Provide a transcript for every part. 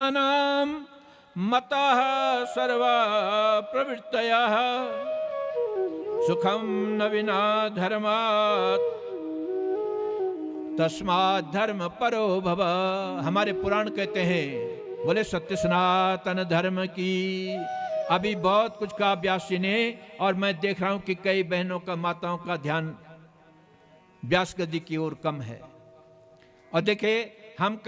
नाम मतः सर्वा प्रवृत्तयः सुखम न विना धर्मात् तस्मात् धर्म परो भव। हमारे पुराण कहते हैं, बोले सत्य सनातन धर्म की। अभी बहुत कुछ कहा व्यास जी ने, और मैं देख रहा हूं कि कई बहनों का, माताओं का ध्यान व्यास गद्दी की ओर कम है। और देखे, हम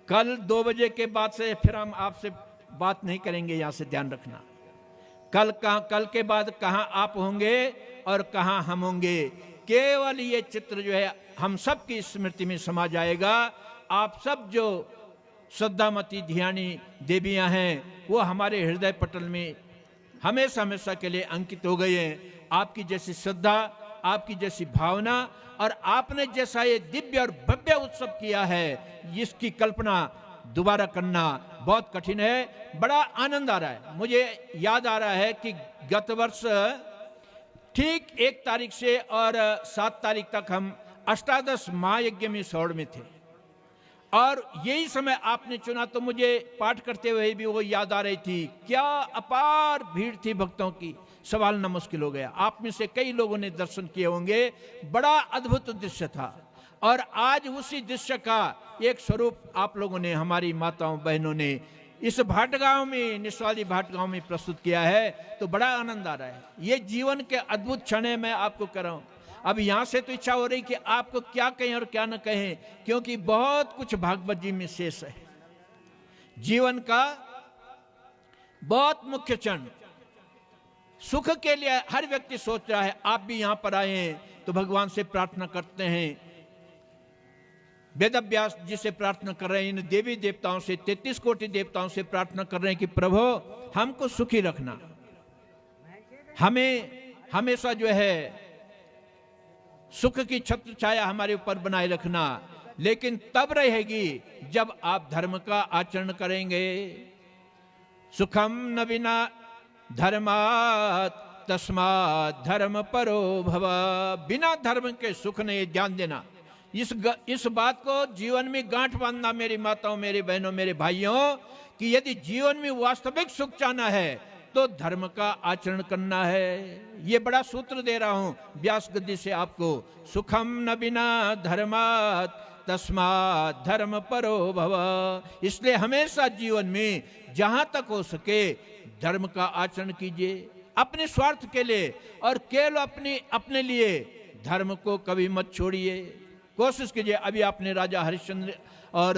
कल 2 बजे के बाद से फिर हम आपसे बात नहीं करेंगे, यहां से ध्यान रखना। कल के बाद कहां आप होंगे और कहां हम होंगे, केवल ये चित्र जो है हम सब की स्मृति में समा जाएगा। आप सब जो श्रद्धामती ध्यानी देवियां हैं, वो हमारे हृदय पटल में हमेशा हमेशा के लिए अंकित हो गए हैं। आपकी जैसी श्रद्धा, आपकी जैसी भावना, और आपने जैसा ये दिव्य और भव्य उत्सव किया है, इसकी कल्पना दोबारा करना बहुत कठिन है। बड़ा आनंद आ रहा है। मुझे याद आ रहा है कि गत वर्ष ठीक 1 तारीख से और 7 तारीख तक हम अष्टादश महायज्ञ में सौड़ में थे, और यही समय आपने चुना। तो मुझे पाठ करते हुए भी वो याद आ रही थी, क्या अपार भीड़ थी भक्तों की, संभालना मुश्किल हो गया। आप में से कई लोगों ने दर्शन किए होंगे, बड़ा अद्भुत दृश्य था। और आज उसी दृश्य का एक स्वरूप आप लोगों ने, हमारी माताओं बहनों ने इस भाटगांव में, निस्वाली भाटगांव में प्रस्तुत किया है। तो बड़ा आनंद आ रहा है। ये जीवन के अद्भुत क्षण है, मैं आपको कह रहा हूं। अब यहां से तो इच्छा हो रही कि आपको क्या कहें और क्या न कहें, क्योंकि बहुत कुछ भागवत जी में शेष है। जीवन का बहुत मुख्य क्षण, सुख के लिए हर व्यक्ति सोच रहा है। आप भी यहां पर आए हैं तो भगवान से प्रार्थना करते हैं, वेदव्यास जी से प्रार्थना कर रहे हैं, इन देवी देवताओं से, 33 कोटि देवताओं से प्रार्थना कर रहे हैं कि प्रभु हमको सुखी रखना, हमें हमेशा जो है सुख की छत्र छाया हमारे ऊपर बनाए रखना। लेकिन तब रहेगी जब आप धर्म का आचरण करेंगे। सुखम न बिना धर्मात् तस्मात् धर्म परो भव। बिना धर्म के सुख नहीं, ध्यान देना। इस बात को जीवन में गांठ बांधना, मेरी माताओं, मेरे बहनों, मेरे भाइयों, कि यदि जीवन में वास्तविक सुख चाहना है तो धर्म का आचरण करना है। ये बड़ा सूत्र दे रहा हूं व्यास गद्दी से आपको। सुखम न बिना धर्मात् तस्मात् धर्म परो भव। इसलिए हमेशा जीवन में जहां तक हो सके धर्म का आचरण कीजिए, अपने स्वार्थ के लिए और केवल अपने लिए धर्म को कभी मत छोड़िए। कोशिश कीजिए। अभी आपने राजा हरिश्चंद्र और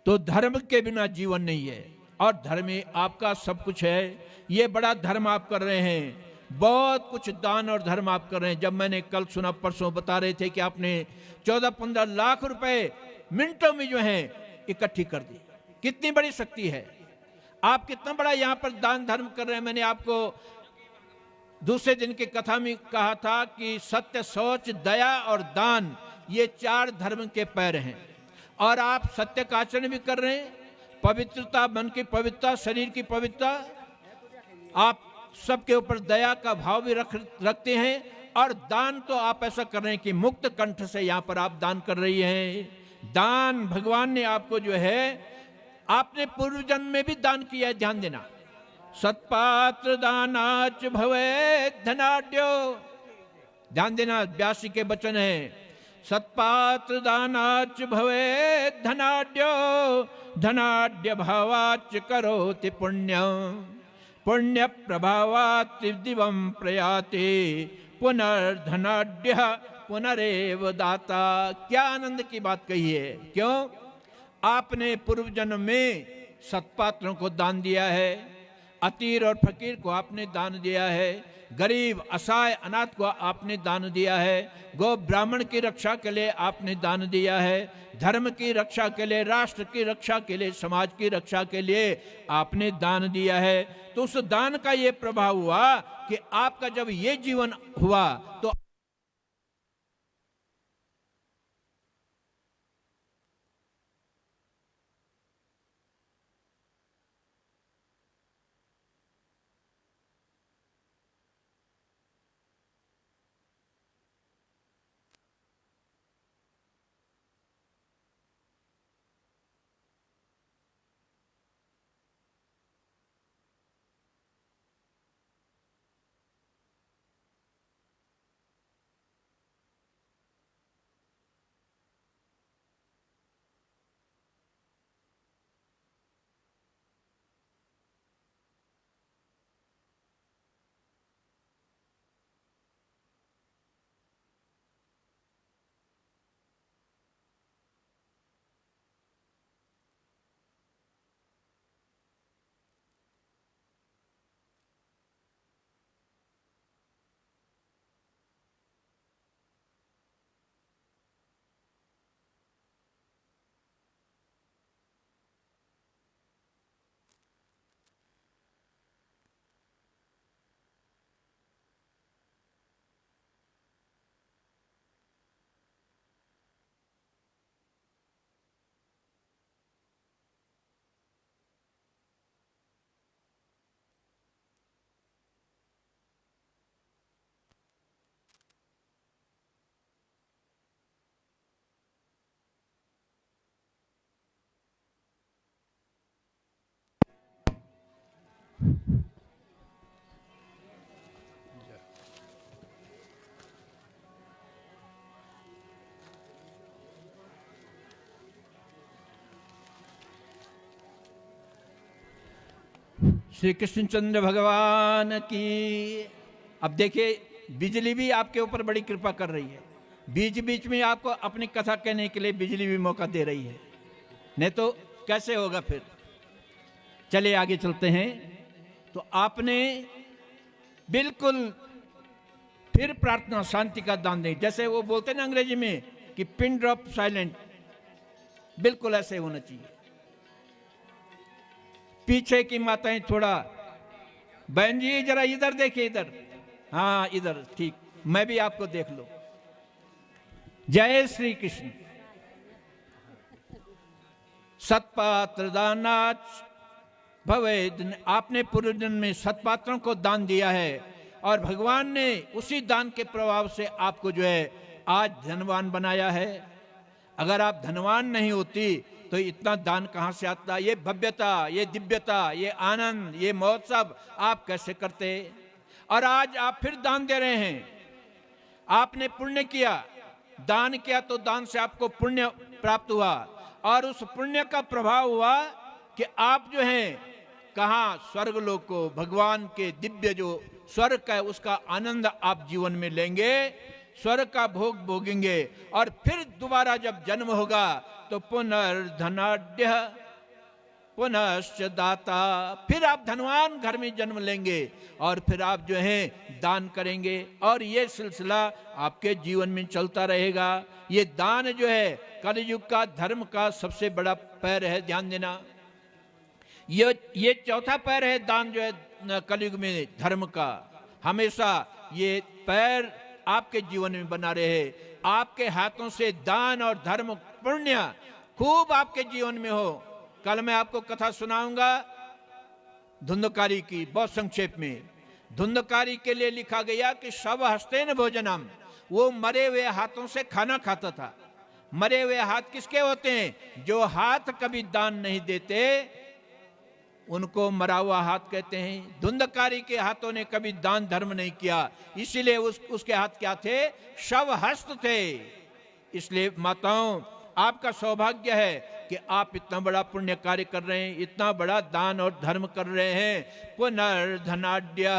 तो धर्म के बिना जीवन नहीं है, और धर्म ही आपका सब कुछ है। ये बड़ा धर्म आप कर रहे हैं, बहुत कुछ दान और धर्म आप कर रहे हैं। जब मैंने कल सुना, परसों बता रहे थे कि आपने 14-15 लाख रुपए मिनटों में जो है इकट्ठी कर दी। कितनी बड़ी शक्ति है। आप कितना बड़ा यहां पर दान धर्म कर रहे हैं। मैंने आपको दूसरे दिन की कथा में कहा था कि सत्य, शौच, दया और दान, ये 4 धर्म के पैर हैं। और आप सत्य का आचरण भी कर रहे हैं, पवित्रता, मन की पवित्रता, शरीर की पवित्रता, आप सबके ऊपर दया का भाव भी रखते हैं। और दान तो आप ऐसा कर रहे हैं कि मुक्त कंठ से यहां पर आप दान कर रही हैं। दान भगवान ने आपको जो है, आपने पूर्व जन्म में भी दान किया है, ध्यान देना। सत्पात्र दानाच भवे धनाढ्यो, ध्यान देना, व्यास जी के वचन है। सत्पात्र दानाच भवे धनाढ्यो धनाढ्य भावाच करोति पुण्यम पुण्य प्रभावात् दिवम प्रयाति पुनर्धनाढ्य पुनरेव दाता। क्या आनंद की बात कही है। क्यों? आपने पूर्व जन्म में सत्पात्रों को दान दिया है, अतीर और फकीर को आपने दान दिया है, गरीब, असहाय, अनाथ को आपने दान दिया है, गो ब्राह्मण की रक्षा के लिए आपने दान दिया है, धर्म की रक्षा के लिए, राष्ट्र की रक्षा के लिए, समाज की रक्षा के लिए आपने दान दिया है। तो उस दान का ये प्रभाव हुआ कि आपका जब ये जीवन हुआ तो श्री कृष्णचंद्र भगवान की। अब देखिए, बिजली भी आपके ऊपर बड़ी कृपा कर रही है, बीच बीच में आपको अपनी कथा कहने के लिए बिजली भी मौका दे रही है, नहीं तो कैसे होगा फिर। चलिए आगे चलते हैं। तो आपने बिल्कुल फिर प्रार्थना शांति का दान दें, जैसे वो बोलते हैं ना अंग्रेजी में कि पिन ड्रॉप साइलेंट, बिल्कुल ऐसे होना चाहिए। पीछे की माताएं थोड़ा, बहन जी जरा इधर देखिए, इधर, हाँ इधर, ठीक, मैं भी आपको देख लो। जय श्री कृष्ण। सतपात्र दानाच भवे, आपने पूर्व जन्म में सतपात्रों को दान दिया है और भगवान ने उसी दान के प्रभाव से आपको जो है आज धनवान बनाया है। अगर आप धनवान नहीं होती तो इतना दान कहां से आता? ये भव्यता, ये दिव्यता, ये आनंद, ये महोत्सव आप कैसे करते? और आज आप फिर दान दे रहे हैं। आपने पुण्य किया, दान किया, तो दान से आपको पुण्य प्राप्त हुआ और उस पुण्य का प्रभाव हुआ कि आप जो हैं कहां, स्वर्ग लोक को, भगवान के दिव्य जो स्वर्ग का है उसका आनंद आप जीवन में लेंगे, स्वर्ग का भोग भोगेंगे। और फिर दोबारा जब जन्म होगा तो पुनर्धनाढ्य पुनश्च दाता, फिर आप धनवान घर में जन्म लेंगे और फिर आप जो है दान करेंगे और ये सिलसिला आपके जीवन में चलता रहेगा। ये दान जो है कलयुग का धर्म का सबसे बड़ा पैर है, ध्यान देना। ये चौथा पैर है दान जो है कलयुग में धर्म का। हमेशा ये पैर आपके जीवन में बना रहे, आपके हाथों से दान और धर्म पुण्य खूब आपके जीवन में हो। कल मैं आपको कथा सुनाऊंगा धुंधकारी की, बहुत संक्षेप में। धुंधकारी के लिए लिखा गया कि शव हस्तेन भोजनम, वो मरे हुए हाथों से खाना खाता था। मरे हुए हाथ किसके होते हैं? जो हाथ कभी दान नहीं देते उनको मरा हुआ हाथ कहते हैं। धुंधकारी के हाथों ने कभी दान धर्म नहीं किया, इसीलिए उसके हाथ क्या थे? शव हस्त थे। इसलिए माताओं, आपका सौभाग्य है कि आप इतना बड़ा पुण्य कार्य कर रहे हैं, इतना बड़ा दान और धर्म कर रहे हैं। पुनर्धनाढ्य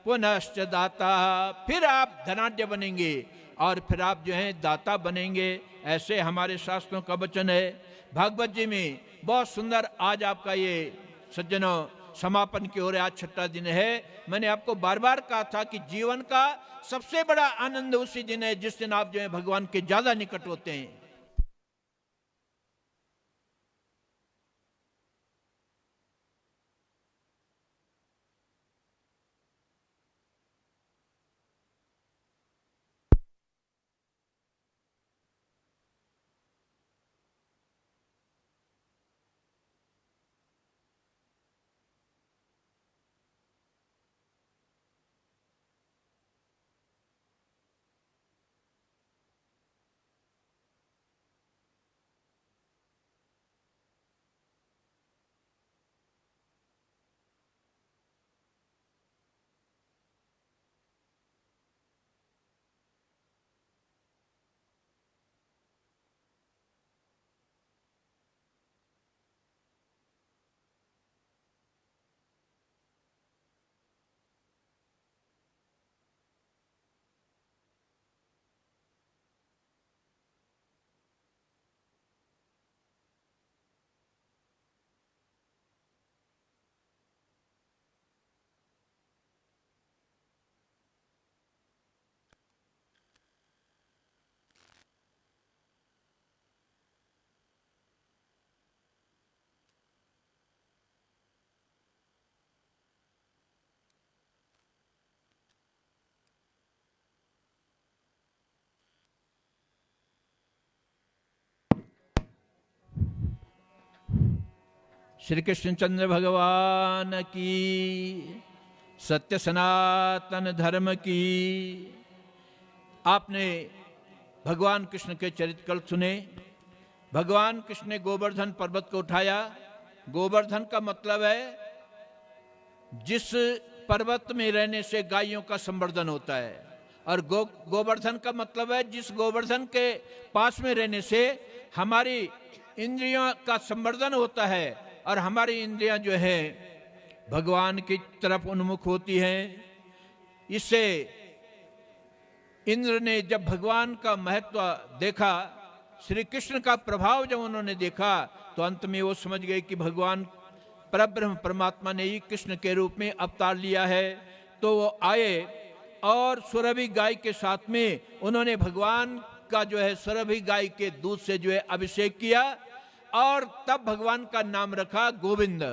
पुनश्च दाता, फिर आप धनाढ्य बनेंगे और फिर आप जो हैं दाता बनेंगे, ऐसे हमारे शास्त्रों का वचन है। भागवत जी में बहुत सुंदर आज आपका ये सज्जनों समापन की ओर आज छठा दिन है। मैंने आपको बार बार कहा था कि जीवन का सबसे बड़ा आनंद उसी दिन है जिस दिन आप जो है भगवान के ज्यादा निकट होते हैं। श्री कृष्णचंद्र भगवान की, सत्य सनातन धर्म की। आपने भगवान कृष्ण के चरित्र कल सुने। भगवान कृष्ण ने गोवर्धन पर्वत को उठाया। गोवर्धन का मतलब है जिस पर्वत में रहने से गायों का संवर्धन होता है, और गोवर्धन का मतलब है जिस गोवर्धन के पास में रहने से हमारी इंद्रियों का संवर्धन होता है और हमारी इंद्रियां जो है भगवान की तरफ उन्मुख होती हैं। इससे इंद्र ने जब भगवान का महत्व देखा, श्री कृष्ण का प्रभाव जब उन्होंने देखा, तो अंत में वो समझ गए कि भगवान परब्रह्म परमात्मा ने ही कृष्ण के रूप में अवतार लिया है। तो वो आए और सुरभि गाय के साथ में उन्होंने भगवान का जो है सुरभि गाय के दूध से जो है अभिषेक किया, और तब भगवान का नाम रखा गोविंद।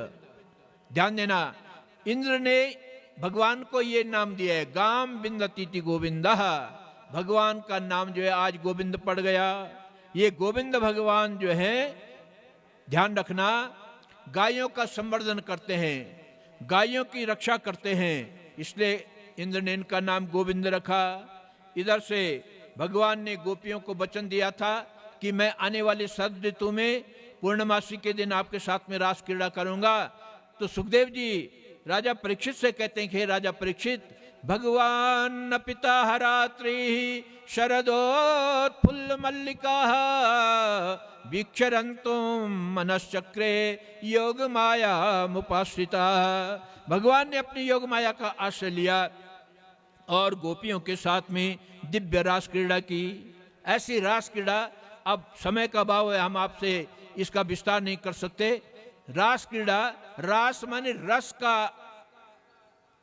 ध्यान देना, इंद्र ने भगवान को ये नाम दिया है, गाम बिंदतीति गोविंद। भगवान का नाम जो है आज गोविंद पड़ गया। ये गोविंद भगवान जो है, ध्यान रखना, गायों का संवर्धन करते हैं, गायों की रक्षा करते हैं, इसलिए इंद्र ने इनका नाम गोविंद रखा। इधर से भगवान ने गोपियों को वचन दिया था कि मैं आने वाले शरद ऋतु में पूर्णमासी के दिन आपके साथ में रास क्रीड़ा करूंगा। तो सुखदेव जी राजा परीक्षित से कहते हैं कि राजा परीक्षित, भगवान पिता हरात्रि शरदोत्फुल्ल मल्लिका वीक्षरन्तुम मनश्चक्रे योग माया मुपाश्रिता। भगवान ने अपनी योग माया का आश्रय लिया और गोपियों के साथ में दिव्य रास क्रीड़ा की। ऐसी रास क्रीड़ा, अब समय का अभाव है, हम आपसे इसका विस्तार नहीं कर सकते। रास क्रीड़ा, रास माने रस का,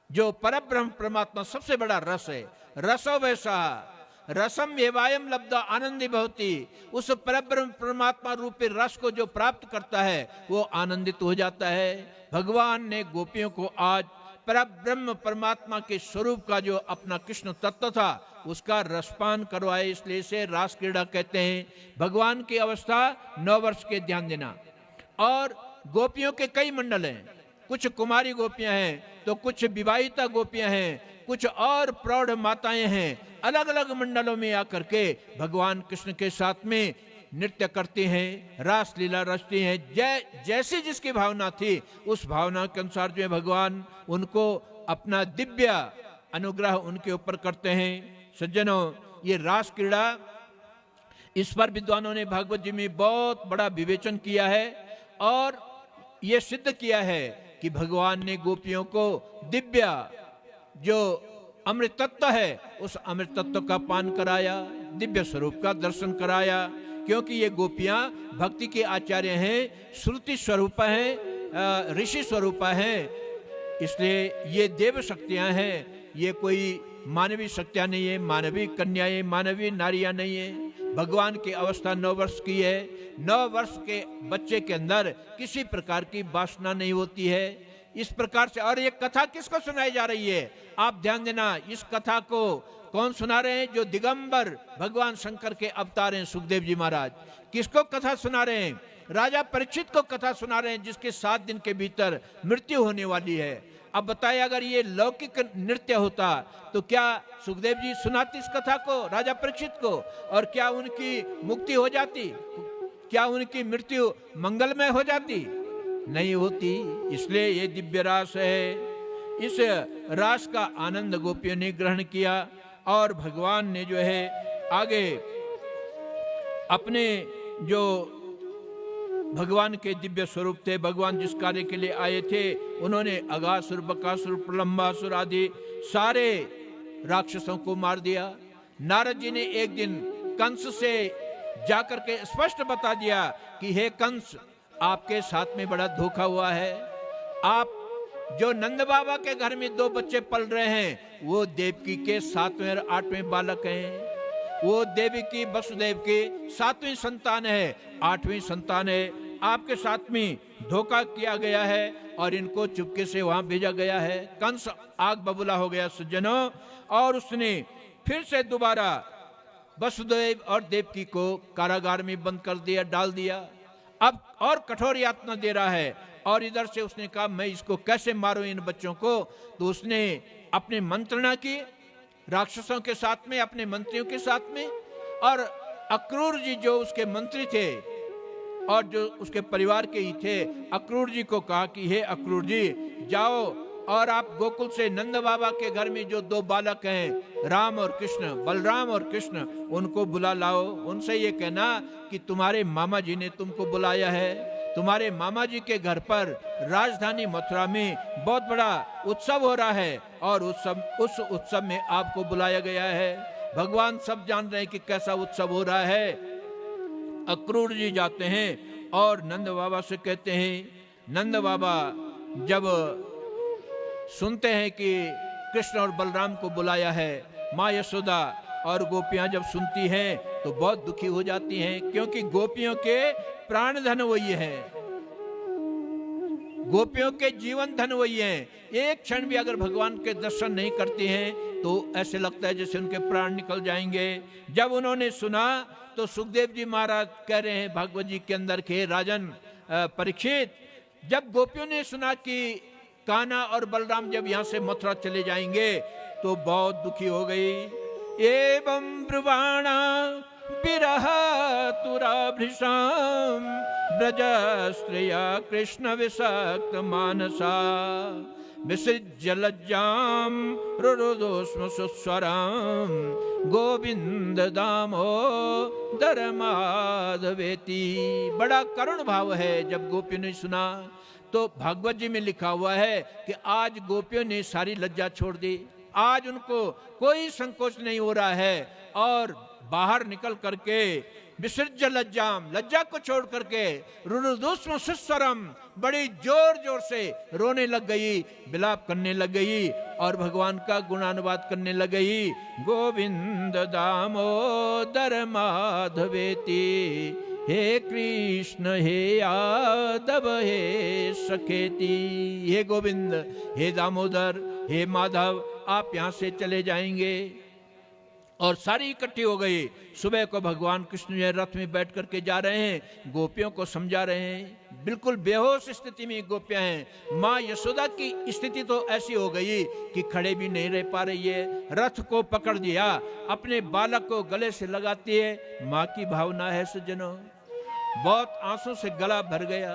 जो परब्रह्म परमात्मा सबसे बड़ा रस है, रसो वैसा रसम एवायम लब्धा आनंदी भवति। उस परब्रह्म परमात्मा रूपी रस को जो प्राप्त करता है वो आनंदित हो जाता है। भगवान ने गोपियों को आज परब्रह्म परमात्मा के स्वरूप का जो अपना कृष्ण तत्व था उसका रसपान करवाए, इसलिए इसे रास क्रीड़ा कहते हैं। भगवान की अवस्था 9 वर्ष के, ध्यान देना। और गोपियों के कई मंडल हैं, कुछ कुमारी गोपियां हैं, तो कुछ विवाहिता गोपियां हैं, कुछ और प्रौढ़ माताएं हैं। अलग अलग मंडलों में आकर के भगवान कृष्ण के साथ में नृत्य करते हैं, रास लीला रचते हैं। जैसी जिसकी भावना थी उस भावना के अनुसार जो है भगवान उनको अपना दिव्य अनुग्रह उनके ऊपर करते हैं। सज्जनों, ये रास क्रीड़ा, इस पर विद्वानों ने भागवत जी में बहुत बड़ा विवेचन किया है और ये सिद्ध किया है कि भगवान ने गोपियों को दिव्य जो अमृत तत्व है उस अमृत तत्व का पान कराया, दिव्य स्वरूप का दर्शन कराया। क्योंकि ये गोपियां भक्ति के आचार्य हैं, श्रुति स्वरूप हैं, ऋषि स्वरूप हैं, इसलिए ये देव शक्तियां हैं। ये कोई मानवीय शक्तियां नहीं है, मानवीय कन्याएं, मानवीय नारियां नहीं है। भगवान की अवस्था 9 वर्ष की है। 9 वर्ष के बच्चे के अंदर किसी प्रकार की वासना नहीं होती है। इस प्रकार से, और ये कथा किसको सुनाई जा रही है? आप ध्यान देना, इस कथा को कौन सुना रहे हैं? जो दिगंबर भगवान शंकर के अवतार हैं, सुखदेव जी महाराज। किसको कथा सुना रहे हैं? राजा परीक्षित को कथा सुना रहे हैं, जिसके 7 दिन के भीतर मृत्यु होने वाली है। अब बताइए, अगर ये लौकिक नृत्य होता तो क्या सुखदेव जी सुनाते इस कथा को राजा परीक्षित को? और क्या उनकी मुक्ति हो जाती? क्या उनकी मृत्यु मंगलमय हो जाती? नहीं होती। इसलिए ये दिव्य रास है। इस रास का आनंद गोपियों ने ग्रहण किया और भगवान ने जो है आगे अपने जो भगवान के दिव्य स्वरूप थे, भगवान जिस कार्य के लिए आए थे, उन्होंने अगासुर, बकासुर, प्रलंबासुर आदि सारे राक्षसों को मार दिया। नारद जी ने एक दिन कंस से जाकर के स्पष्ट बता दिया कि हे कंस, आपके साथ में बड़ा धोखा हुआ है। आप जो नंद बाबा के घर में 2 बच्चे पल रहे हैं वो देवकी के 7वें और 8वें बालक हैं। वो देवकी वसुदेव के 7वीं संतान है, 8वीं संतान है। आपके साथ में धोखा किया गया है और इनको चुपके से वहां भेजा गया है। कंस आग बबूला हो गया सज्जनों, और उसने फिर से दोबारा वसुदेव और देवकी को कारागार में बंद कर दिया, डाल दिया। अब और कठोर यातना दे रहा है। और इधर से उसने कहा मैं इसको कैसे मारूं इन बच्चों को। तो उसने अपनी मंत्रणा की राक्षसों के साथ में, अपने मंत्रियों के साथ में, और अक्रूर जी जो उसके मंत्री थे और जो उसके परिवार के ही थे, अक्रूर जी को कहा कि हे अक्रूर जी, जाओ और आप गोकुल से नंद बाबा के घर में जो 2 बालक हैं, राम और कृष्ण, बलराम और कृष्ण, उनको बुला लाओ। उनसे ये कहना कि तुम्हारे मामा जी ने तुमको बुलाया है। तुम्हारे मामा जी के घर पर राजधानी मथुरा में बहुत बड़ा उत्सव हो रहा है और उस उत्सव में आपको बुलाया गया है। भगवान सब जान रहे हैं कि कैसा उत्सव हो रहा है। अक्रूर जी जाते हैं और नंद बाबा से कहते हैं। नंद बाबा जब सुनते हैं कि कृष्ण और बलराम को बुलाया है, माँ यशोदा और गोपियां जब सुनती हैं तो बहुत दुखी हो जाती हैं, क्योंकि गोपियों के प्राण धन वही है, गोपियों के जीवन धन वही है। एक क्षण भी अगर भगवान के दर्शन नहीं करती हैं तो ऐसे लगता है जैसे उनके प्राण निकल जाएंगे। जब उन्होंने सुना तो सुखदेव जी महाराज कह रहे हैं भागवत जी के अंदर के राजन परीक्षित, जब गोपियों ने सुना कि कान्हा और बलराम जब यहाँ से मथुरा चले जाएंगे तो बहुत दुखी हो गई। एवं ब्रुवाणा विरह तुराभृशाम ब्रजस्त्रिया कृष्ण विषक्त मानसा विसृज्य लज्जाम रुरुदोष्म सुस्वराम गोविंद दामोदर माधवेति। बड़ा करुण भाव है। जब गोपियों ने सुना तो भागवत जी में लिखा हुआ है कि आज गोपियों ने सारी लज्जा छोड़ दी, आज उनको कोई संकोच नहीं हो रहा है और बाहर निकल करके विसर्ज लज्जाम, लज्जा को छोड़ करके रुरुदुष्म सुस्वरम, बड़ी जोर जोर से रोने लग गई, विलाप करने लग गई और भगवान का गुणानुवाद करने लग गई। गोविंद दामोदर माधवेति, हे कृष्ण हे यादव हे सखेती। हे गोविंद, हे दामोदर, हे माधव, आप यहाँ से चले जाएंगे। और सारी इकट्ठी हो गई। सुबह को भगवान कृष्ण जो रथ में बैठ करके जा रहे हैं, गोपियों को समझा रहे हैं। बिल्कुल बेहोश स्थिति में गोपियां हैं। माँ यशोदा की स्थिति तो ऐसी हो गई कि खड़े भी नहीं रह पा रही है। रथ को पकड़ दिया, अपने बालक को गले से लगाती है। माँ की भावना है सज्जनों, बहुत आंसू से गला भर गया,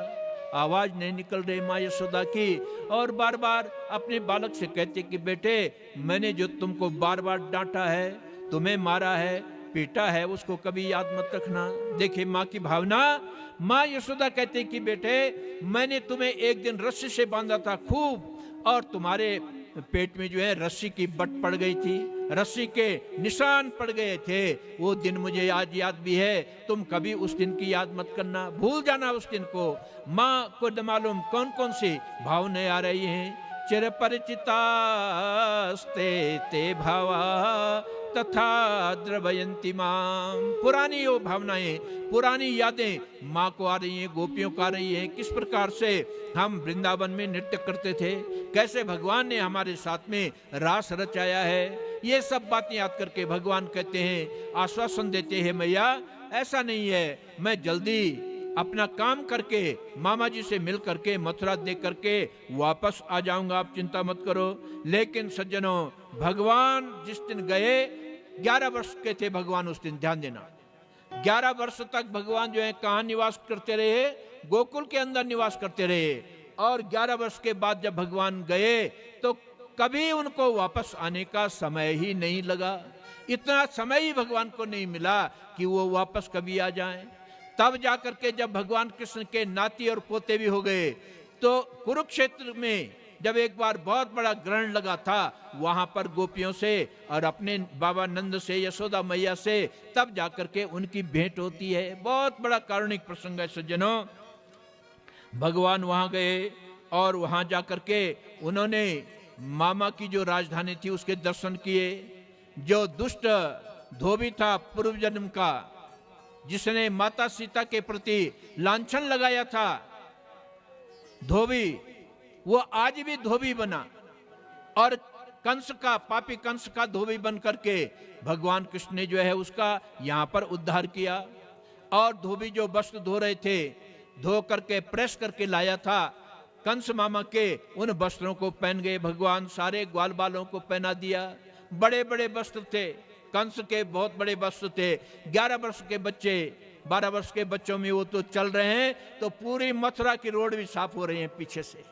आवाज नहीं निकल रही माँ यशोदा की। और बार बार अपने बालक से कहते कि बेटे, मैंने जो तुमको बार बार डांटा है, तुम्हें मारा है, पीटा है, उसको कभी याद मत रखना। देखिए माँ की भावना। माँ यशोदा कहते कि बेटे, मैंने तुम्हें एक दिन रस्सी से बांधा था खूब, और तुम्हारे पेट में जो है रस्सी की बट पड़ गई थी, रस्सी के निशान पड़ गए थे। वो दिन मुझे आज याद भी है, तुम कभी उस दिन की याद मत करना, भूल जाना उस दिन को। माँ को न मालूम कौन कौन सी भावनाएं आ रही हैं। चिर परिचितास्ते ते भावा तथा द्रवयंती मां। पुरानी वो भावनाएं, पुरानी यादें माँ को आ रही हैं, गोपियों को आ रही हैं। किस प्रकार से हम वृंदावन में नृत्य करते थे, कैसे भगवान ने हमारे साथ में रास रचाया है, ये सब बातें याद करके भगवान कहते हैं, आश्वासन देते हैं, मैया ऐसा नहीं है, मैं जल्दी अपना काम करके मामा जी से मिल करके मथुरा देख करके वापस आ जाऊंगा, आप चिंता मत करो। लेकिन सज्जनों, भगवान जिस दिन गए, 11 वर्ष के थे भगवान उस दिन, ध्यान देना। 11 वर्ष तक भगवान जो है कहाँ निवास करते रहे? गोकुल के अंदर निवास करते रहे। और 11 वर्ष के बाद जब भगवान गए तो कभी उनको वापस आने का समय ही नहीं लगा। इतना समय ही भगवान को नहीं मिला कि वो वापस कभी आ जाएं। तब जाकर के जब भगवान कृष्ण के नाती और पोते भी हो गए, तो कुरुक्षेत्र में जब एक बार बहुत बड़ा ग्रहण लगा था, वहां पर गोपियों से और अपने बाबा नंद से, यशोदा मैया से, तब जाकर के उनकी भेंट होती है। बहुत बड़ा कारुणिक प्रसंग है सज्जनों। भगवान वहां गए और वहां जाकर के उन्होंने मामा की जो राजधानी थी उसके दर्शन किए। जो दुष्ट धोबी था पूर्व जन्म का, जिसने माता सीता के प्रति लांछन लगाया था, धोबी, वो आज भी धोबी बना और कंस का, पापी कंस का धोबी बन करके भगवान कृष्ण ने जो है उसका यहाँ पर उद्धार किया। और धोबी जो वस्त्र धो रहे थे, धो करके प्रेस करके लाया था, कंस मामा के उन वस्त्रों को पहन गए भगवान, सारे ग्वाल बालों को पहना दिया। बड़े बड़े वस्त्र थे, कंस के बहुत बड़े वस्त्र थे। 11 वर्ष के बच्चे, 12 वर्ष के बच्चों में वो तो चल रहे हैं, तो पूरी मथुरा की रोड भी साफ हो रही है पीछे से।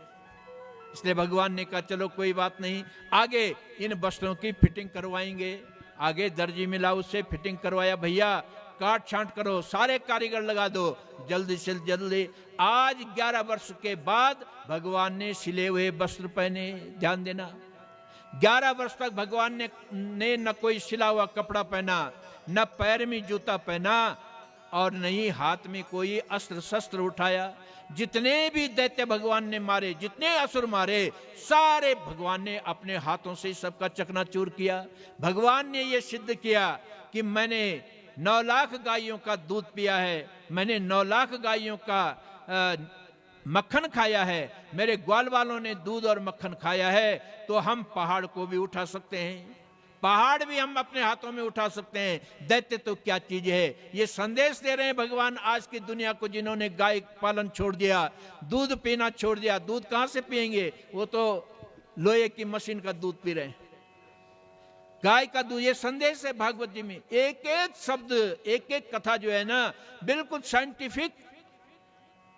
इसलिए भगवान ने कहा चलो कोई बात नहीं, आगे इन वस्त्रों की फिटिंग करवाएंगे। आगे दर्जी मिला, उससे फिटिंग करवाया। भैया काट छांट करो, सारे कारीगर लगा दो, जल्दी से जल्दी। आज 11 वर्ष के बाद भगवान ने सिले हुए वस्त्र पहने। ध्यान देना, 11 वर्ष तक भगवान ने न कोई सिला हुआ कपड़ा पहना, न पैर में जूता पहना, और नहीं हाथ में कोई अस्त्र शस्त्र उठाया। जितने भी दैत्य भगवान ने मारे, जितने असुर मारे, सारे भगवान ने अपने हाथों से सबका चकनाचूर किया। भगवान ने यह सिद्ध किया कि मैंने 9 लाख गायों का दूध पिया है, मैंने 9 लाख गायों का मक्खन खाया है, मेरे ग्वाल वालों ने दूध और मक्खन खाया है, तो हम पहाड़ को भी उठा सकते हैं, पहाड़ भी हम अपने हाथों में उठा सकते हैं। दैत्य तो क्या चीज है। ये संदेश दे रहे हैं भगवान आज की दुनिया को, जिन्होंने गाय पालन छोड़ दिया, दूध पीना छोड़ दिया। दूध कहां से पिएंगे, वो तो लोहे की मशीन का दूध पी रहे हैं, गाय का दूध। ये संदेश है भागवत जी में, एक एक शब्द, एक एक कथा जो है ना, बिल्कुल साइंटिफिक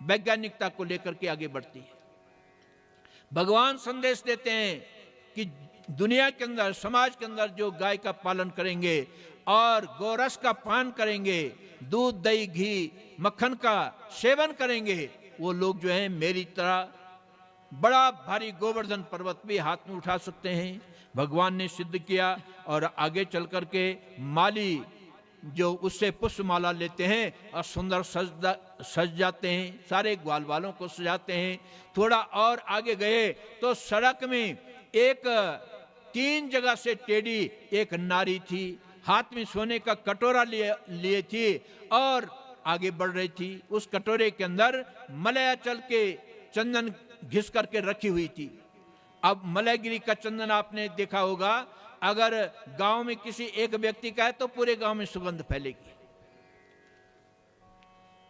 वैज्ञानिकता को लेकर के आगे बढ़ती है। भगवान संदेश देते हैं कि दुनिया के अंदर, समाज के अंदर जो गाय का पालन करेंगे और गोरस का पान करेंगे, दूध दही घी मक्खन का सेवन करेंगे, वो लोग जो हैं मेरी तरह बड़ा भारी गोवर्धन पर्वत भी हाथ में उठा सकते हैं। भगवान ने सिद्ध किया। और आगे चल करके माली जो उससे पुष्पमाला लेते हैं और सुंदर सज जाते हैं, सारे ग्वाल वालों को सजाते हैं। थोड़ा और आगे गए तो सड़क में एक 3 जगह से टेढ़ी एक नारी थी, हाथ में सोने का कटोरा लिए थी और आगे बढ़ रही थी। उस कटोरे के अंदर मलयाचल के चंदन घिस करके रखी हुई थी। अब मलयगिरी का चंदन आपने देखा होगा, अगर गांव में किसी एक व्यक्ति का है तो पूरे गांव में सुगंध फैलेगी।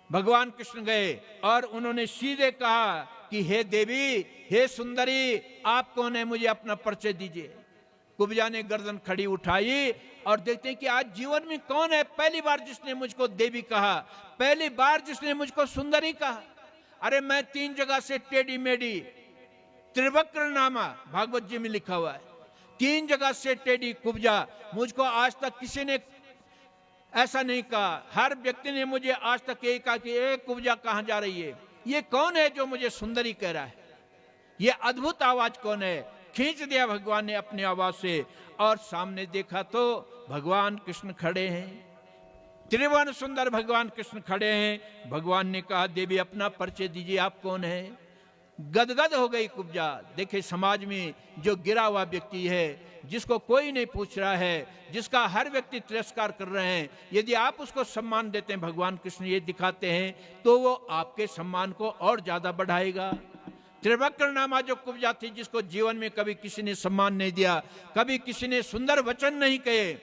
भगवान कृष्ण गए और उन्होंने सीधे कहा कि हे देवी, हे सुंदरी, आप कौन है, मुझे अपना परिचय दीजिए। कुब्जा ने गर्दन खड़ी उठाई और देखते हैं कि आज जीवन में कौन है पहली बार जिसने मुझको देवी कहा, पहली बार जिसने मुझको सुंदरी कहा। अरे मैं 3 जगह से टेढ़ी मेढ़ी, त्रिवक्र नामा भागवत जी में लिखा हुआ है, 3 जगह से टेढ़ी कुब्जा, मुझको आज तक किसी ने ऐसा नहीं कहा। हर व्यक्ति ने मुझे आज तक यही कहा कि ए कुब्जा कहां जा रही है, ये कौन है जो मुझे सुंदरी कह रहा है, ये अद्भुत आवाज कौन है। खींच दिया भगवान ने अपनी आवाज से और सामने देखा तो भगवान कृष्ण खड़े हैं, त्रिभुवन सुंदर भगवान कृष्ण खड़े हैं। भगवान ने कहा देवी अपना परिचय दीजिए, आप कौन है। गदगद हो गई कुब्जा। देखे समाज में जो गिरा हुआ व्यक्ति है, जिसको कोई नहीं पूछ रहा है, जिसका हर व्यक्ति तिरस्कार कर रहे हैं, यदि आप उसको सम्मान देते हैं, भगवान कृष्ण ये दिखाते हैं, तो वो आपके सम्मान को और ज्यादा बढ़ाएगा। त्रिवक्र नामा जो कुब्जा थी, जिसको जीवन में कभी किसी ने सम्मान नहीं दिया, कभी किसी ने सुंदर वचन नहीं कहे,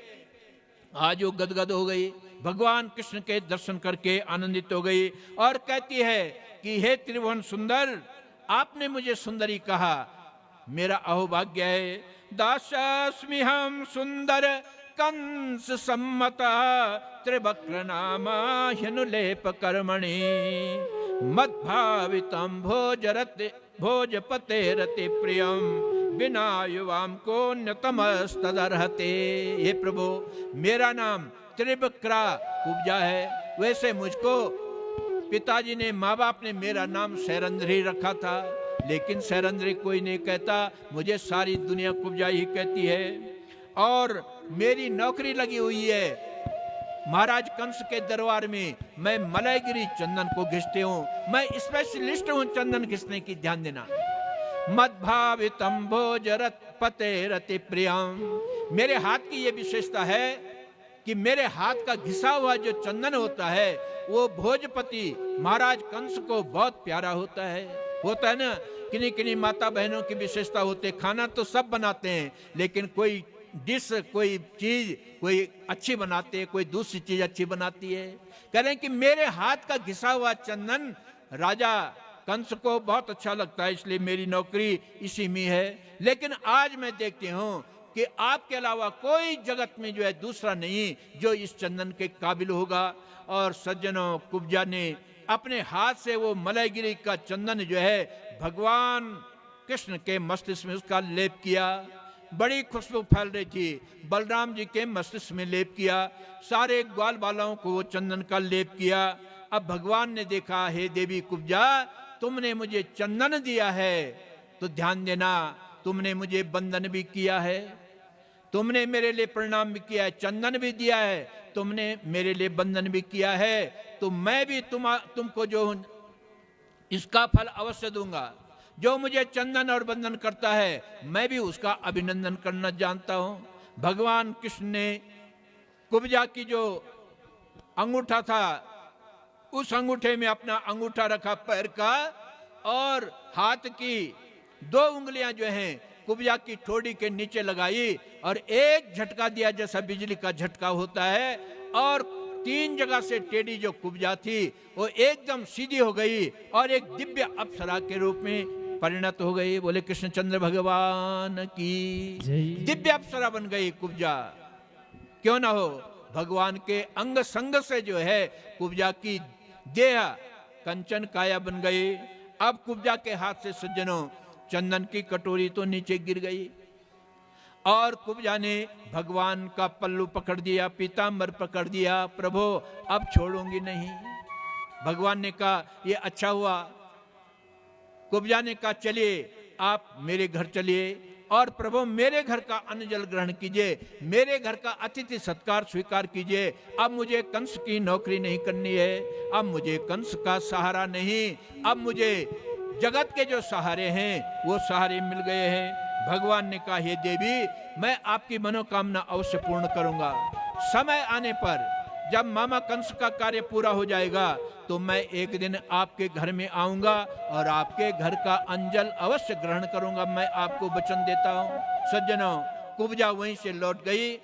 आज वो गदगद हो गई, भगवान कृष्ण के दर्शन करके आनंदित हो गई और कहती है कि हे त्रिभुवन सुंदर, आपने मुझे सुंदरी कहा, मेरा अहोभाग्य है। दासस्मि हम सुंदर कंस सम्मता त्रिवक्र नामा ह्यनुलेप कर्मणि मद्भावितम भोजपते रति प्रियम बिना युवाम को न्यतमस्तदर्हते। हे प्रभु, मेरा नाम त्रिवक्रा कुब्जा है, वैसे मुझको पिताजी ने, माँ बाप ने मेरा नाम सैरंद्री रखा था, लेकिन सैरंद्री कोई नहीं कहता, मुझे सारी दुनिया कुब्जा ही कहती है। और मेरी नौकरी लगी हुई है महाराज कंस के दरबार में, मैं मलयगिरी चंदन को घिसते हूँ, मैं स्पेशलिस्ट हूँ चंदन घिसने की, ध्यान देना। मद्भावितम भोजरत पते रति प्रियम, मेरे हाथ की ये विशेषता है कि मेरे हाथ का घिसा हुआ जो चंदन होता है वो भोजपति महाराज कंस को बहुत प्यारा होता है ना। किन्हीं किन्हीं माता बहनों की विशेषता होते, खाना तो सब बनाते हैं, लेकिन कोई डिश, कोई चीज कोई अच्छी बनाते है, कोई दूसरी चीज अच्छी बनाती है। कह रहे हैं कि मेरे हाथ का घिसा हुआ चंदन राजा कंस को बहुत अच्छा लगता है, इसलिए मेरी नौकरी इसी में है। लेकिन आज मैं देखती हूँ कि आपके अलावा कोई जगत में जो है दूसरा नहीं जो इस चंदन के काबिल होगा। और सज्जनों, कुब्जा ने अपने हाथ से वो मलयगिरी का चंदन जो है भगवान कृष्ण के मस्तिष्क में उसका लेप किया। बड़ी खुशबू फैल रही थी। बलराम जी के मस्तिष्क में लेप किया, सारे ग्वाल बालों को वो चंदन का लेप किया। अब भगवान ने देखा, हे देवी कुब्जा, तुमने मुझे चंदन दिया है तो ध्यान देना, तुमने मुझे बंधन भी किया है, तुमने मेरे लिए प्रणाम भी किया है, चंदन भी दिया है, तुमने मेरे लिए बंधन भी किया है, तो मैं भी तुमको जो इसका फल अवश्य दूंगा। जो मुझे चंदन और बंधन करता है मैं भी उसका अभिनंदन करना जानता हूं। भगवान कृष्ण ने कुब्जा की जो अंगूठा था, उस अंगूठे में अपना अंगूठा रखा पैर का, और हाथ की 2 उंगलियां जो हैं कुब्जा की ठोड़ी के नीचे लगाई और एक झटका दिया जैसा बिजली का झटका होता है, और 3 जगह से टेढ़ी जो कुब्जा थी वो एकदम सीधी हो गई और एक दिव्य अप्सरा के रूप में परिणत हो गई। बोले कृष्णचंद्र भगवान की दिव्य अप्सरा बन गई कुब्जा। क्यों ना हो, भगवान के अंग संग से जो है कुब्जा की देह कंचन काया बन गई। अब कुब्जा के हाथ से सज्जनों चंदन की कटोरी तो नीचे गिर गई और कुब्जा ने भगवान का पल्लू पकड़ दिया, पीतांबर पकड़ दिया। प्रभु अब छोड़ूंगी नहीं। भगवान ने कहा ये अच्छा हुआ। कुब्जा ने कहा चलिए आप मेरे घर चलिए और प्रभु मेरे घर का अन्न जल ग्रहण कीजिए, मेरे घर का अतिथि सत्कार स्वीकार कीजिए। अब मुझे कंस की नौकरी नहीं करनी है, अब मुझे कंस का सहारा नहीं, अब मुझे जगत के जो सहारे हैं वो सहारे मिल गए हैं। भगवान ने कहा हे देवी, मैं आपकी मनोकामना अवश्य पूर्ण करूंगा। समय आने पर जब मामा कंस का कार्य पूरा हो जाएगा तो मैं एक दिन आपके घर में आऊंगा और आपके घर का अंजल अवश्य ग्रहण करूंगा, मैं आपको वचन देता हूं। सज्जनों, कुब्जा वहीं से लौट गई,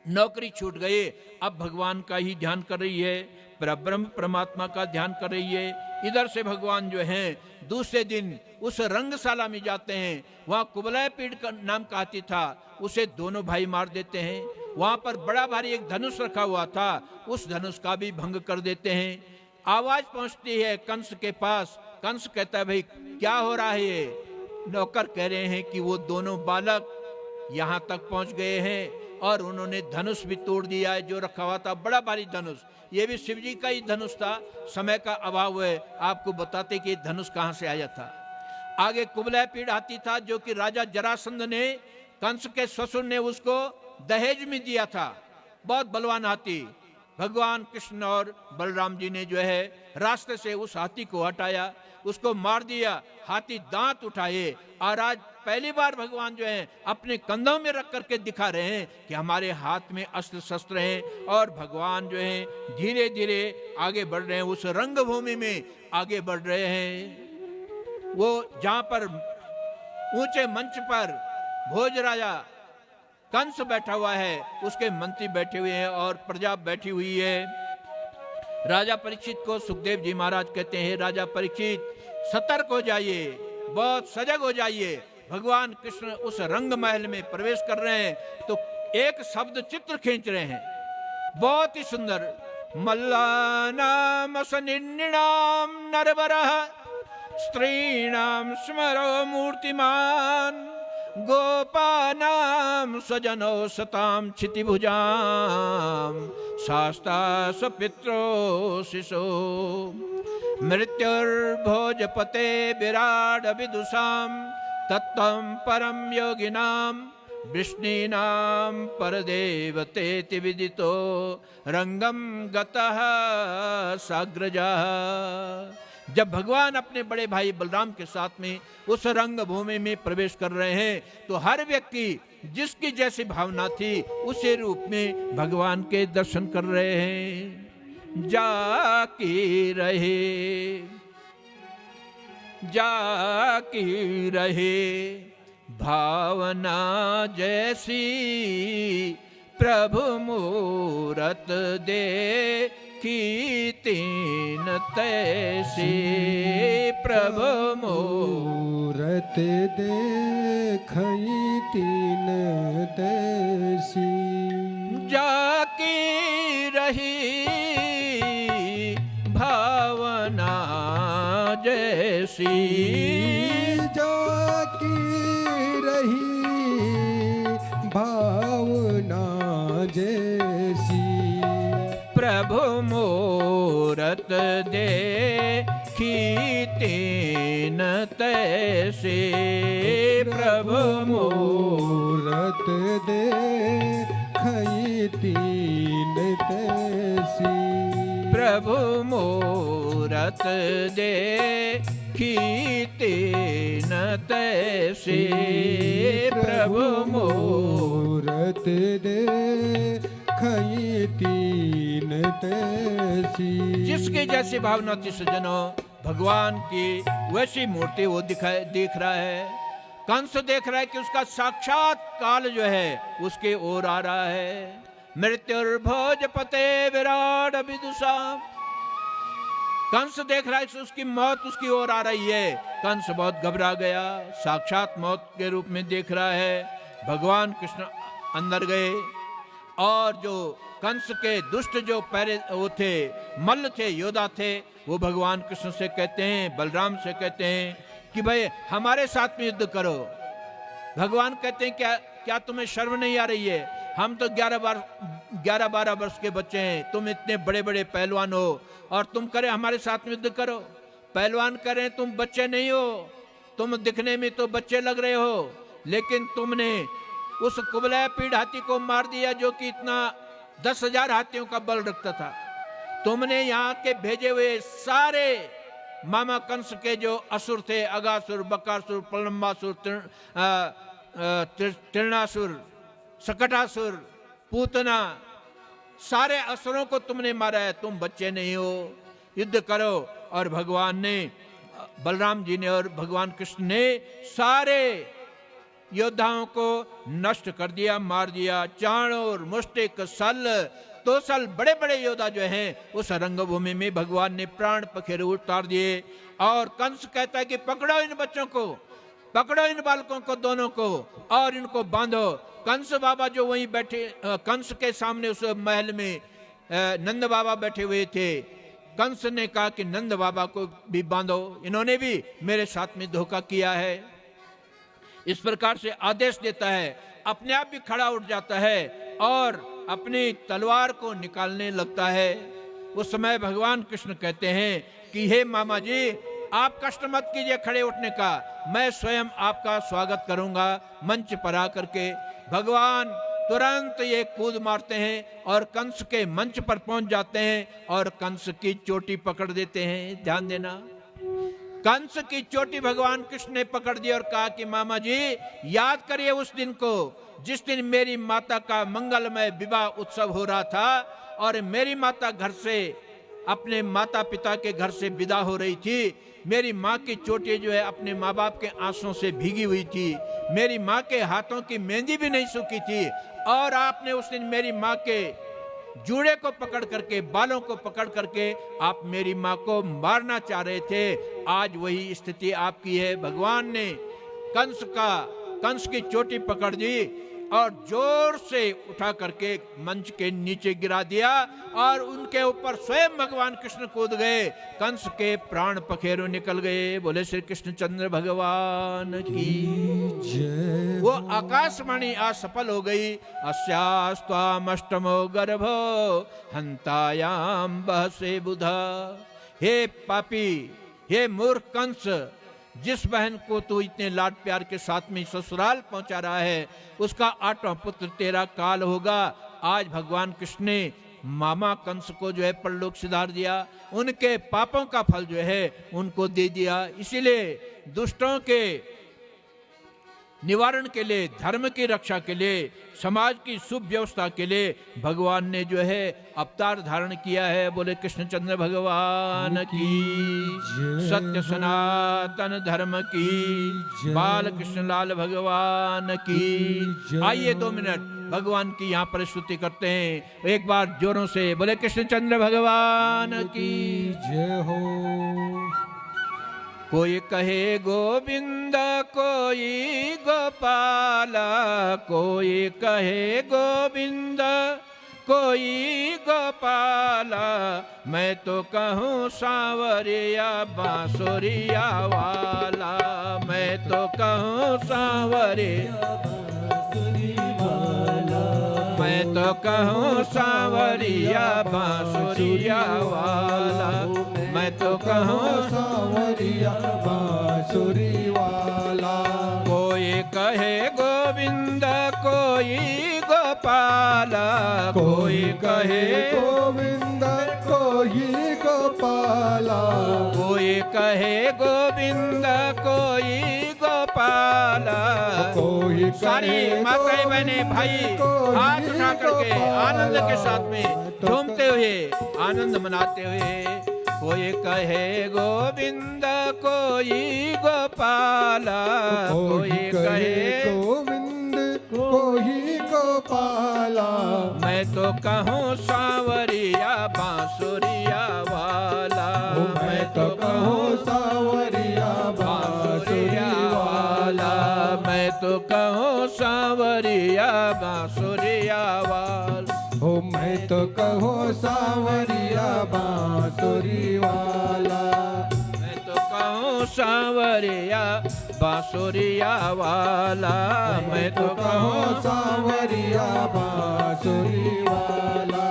नौकरी छूट गई। अब भगवान का ही ध्यान कर रही है, परब्रह्म परमात्मा का ध्यान कर रही है। इधर से भगवान जो हैं दूसरे दिन उस रंगशाला में जाते हैं। वहां कुबलाय पीड़ का नाम का हाथी था, उसे दोनों भाई मार देते हैं। वहां पर बड़ा भारी एक धनुष रखा हुआ था, उस धनुष का भी भंग कर देते हैं। आवाज पहुंचती है कंस के पास। कंस कहता है भाई क्या हो रहा है ये? नौकर कह रहे हैं कि वो दोनों बालक यहां तक पहुंच गए हैं और उन्होंने धनुष भी तोड़ दिया है जो रखा हुआ था, बड़ा भारी धनुष। ये भी शिव जी का ही धनुष था। समय का अभाव है, आपको बताते कि धनुष कहां से आया था। आगे कुबलाय पीड़ हाथी था जो कि राजा जरासंध ने, कंस के ससुर ने उसको दहेज में दिया था, बहुत बलवान हाथी। भगवान कृष्ण और बलराम जी ने जो है रास्ते से उस हाथी को हटाया, उसको मार दिया। हाथी दांत उठाए और आज पहली बार भगवान जो है अपने कंधों में रख करके दिखा रहे हैं कि हमारे हाथ में अस्त्र शस्त्र हैं। और भगवान जो है धीरे धीरे आगे बढ़ रहे हैं, उस रंगभूमि में आगे बढ़ रहे हैं। वो जहां पर ऊंचे मंच पर भोज राजा कंस बैठा हुआ है, उसके मंत्री बैठे हुए हैं और प्रजा बैठी हुई है। राजा परीक्षित को सुखदेव जी महाराज कहते हैं, राजा परीक्षित सतर्क हो जाइए, बहुत सजग हो जाइए। भगवान कृष्ण उस रंग महल में प्रवेश कर रहे हैं तो एक शब्द चित्र खींच रहे हैं, बहुत ही सुंदर। मल्लानाम असनिर्णाम नरवरः स्त्रीणाम स्मरो मूर्तिमान गोपानां स्वजनो सतां क्षितिभुजां शास्ता सपित्रो शिशो मृत्युर्भोजपते विराड विदुषां तत्त्वं परं योगिनां वृष्णीनां परदेवतेति विदितो रंगम गतः साग्रजः। जब भगवान अपने बड़े भाई बलराम के साथ में उस रंग भूमि में प्रवेश कर रहे हैं तो हर व्यक्ति जिसकी जैसी भावना थी उसी रूप में भगवान के दर्शन कर रहे हैं। जाकी रहे भावना जैसी प्रभु मूरत दे की तीन तैसी प्रभु मूरत देखई तीन तैसी जाकी रही भावना जैसी जाकी रही मूरत देखी तीन तैसे, प्रभु मूरत देखई तीन तैसी, प्रभु मूरत देखी तीन तैसे, प्रभु मूरत देखई तीन तैसी। जिसके जैसी भावना थी सज्जनों, भगवान की वैसी मूर्ति वो देख रहा है। कंस देख रहा है कि उसका साक्षात काल जो है उसके ओर आ रहा है। मृत्युर्भोजपते विराट विदुषा, कंस देख रहा है कि उसकी मौत उसकी ओर आ रही है। कंस बहुत घबरा गया, साक्षात मौत के रूप में देख रहा है। भगवान कृष्ण अंदर गए और जो कंस के दुष्ट जो पैरे वो थे, मल्ल थे, योद्धा थे, वो भगवान कृष्ण से कहते हैं, बलराम से कहते हैं कि भाई हमारे साथ में युद्ध करो। भगवान कहते हैं क्या तुम्हें शर्म नहीं आ रही है? हम तो 11-12 वर्ष के बच्चे हैं, तुम इतने बड़े बड़े पहलवान हो और तुम करे हमारे साथ में युद्ध करो। पहलवान करें, तुम बच्चे नहीं हो, तुम दिखने में तो बच्चे लग रहे हो, लेकिन तुमने उस कुबलय पीढ़ हाथी को मार दिया जो कि इतना 10,000 हाथियों का बल रखता था। तुमने यहाँ के भेजे हुए सारे मामा कंस के जो असुर थे, अगासुर, बकासुर, प्रलंबासुर, तृणासुर, सकटासुर, पूतना, सारे असुरों को तुमने मारा है, तुम बच्चे नहीं हो, युद्ध करो। और भगवान ने, बलराम जी ने और भगवान कृष्ण ने सारे योद्धाओं को नष्ट कर दिया, मार दिया। चाणूर, मुष्टिक, सल, तोसल, बड़े बड़े योद्धा जो हैं उस रंगभूमि में भगवान ने प्राण पखेरु उतार दिए। और कंस कहता है कि पकड़ो इन बच्चों को, पकड़ो इन बालकों को दोनों को और इनको बांधो। कंस बाबा जो वहीं बैठे, कंस के सामने उस महल में नंद बाबा बैठे हुए थे। कंस ने कहा कि नंद बाबा को भी बांधो, इन्होंने भी मेरे साथ में धोखा किया है। इस प्रकार से आदेश देता है, अपने आप भी खड़ा उठ जाता है और अपनी तलवार को निकालने लगता है। उस समय भगवान कृष्ण कहते हैं कि हे मामा जी, आप कष्ट मत कीजिए खड़े उठने का, मैं स्वयं आपका स्वागत करूंगा। मंच पर आकर के भगवान तुरंत ये कूद मारते हैं और कंस के मंच पर पहुंच जाते हैं और कंस की चोटी पकड़ देते हैं। ध्यान देना, कंस की चोटी भगवान कृष्ण ने पकड़ दी और कहा कि मामा जी, याद करिए उस दिन को जिस दिन मेरी माता का मंगलमय विवाह उत्सव हो रहा था और मेरी माता घर से, अपने माता पिता के घर से विदा हो रही थी। मेरी माँ की चोटी जो है अपने माँ बाप के आंसुओं से भीगी हुई थी, मेरी माँ के हाथों की मेहंदी भी नहीं सूखी थी और आपने उस दिन मेरी माँ के जूड़े को पकड़ करके, बालों को पकड़ करके आप मेरी माँ को मारना चाह रहे थे। आज वही स्थिति आपकी है। भगवान ने कंस की चोटी पकड़ दी और जोर से उठा करके मंच के नीचे गिरा दिया और उनके ऊपर स्वयं भगवान कृष्ण कूद गए। कंस के प्राण पखेरु निकल गए। बोले श्री कृष्णचंद्र भगवान की जय। वो आकाशवाणी आज सफल हो गई। अस्यास्त्वाम अष्टमो गर्भो हंतायाम बहसे बुधा। हे पापी, हे मूर्ख कंस, जिस बहन को तू इतने लाड प्यार के साथ में ससुराल पहुंचा रहा है, उसका 8वां पुत्र तेरा काल होगा। आज भगवान कृष्ण ने मामा कंस को जो है परलोक सिधार दिया, उनके पापों का फल जो है उनको दे दिया। इसीलिए दुष्टों के निवारण के लिए, धर्म की रक्षा के लिए, समाज की शुभ व्यवस्था के लिए भगवान ने जो है अवतार धारण किया है। बोले कृष्णचंद्र भगवान की, सत्य सनातन धर्म की, बाल कृष्ण लाल भगवान की। आइए 2 मिनट भगवान की यहाँ पर स्तुति करते हैं एक बार जोरों से। बोले कृष्णचंद्र भगवान की जय हो। कोई कहे गोविंद, कोई गोपाल, कोई कहे गोविंद, कोई गोपाल, मैं तो कहूँ सांवरिया बांसुरिया वाला, मैं तो कहूँ सांवरिया बांसुरी वाला, मैं तो कहूँ सांवरिया बांसुरिया वाला, मैं तो कहूँ सांवरिया बांसुरी वाला। कोई कहे गोविंद कोई गोपाला, कोई कहे गोविंद कोई गोपाला, कोई कहे गोविंद कोई गोपाला। कोई सारी माताएं बहने भाई हाथ उठा करके आनंद के साथ में झूमते हुए आनंद मनाते हुए, कोई कहे गोविंद कोई गोपाला, कोई कहे गोविंद कोई गोपाला। मैं तो कहूँ सांवरिया बांसुरिया वाला, मैं तो कहूँ सांवरिया बांसुरी वाला। मैं तो कहूँ सांवरिया बांसुरिया वाला। हो मैं तो कहूँ सांवरिया बांसुरी वाला। मैं तो कहूँ सांवरिया बांसुरिया वाला, मैं तो कहूँ सांवरिया बांसुरी वाला।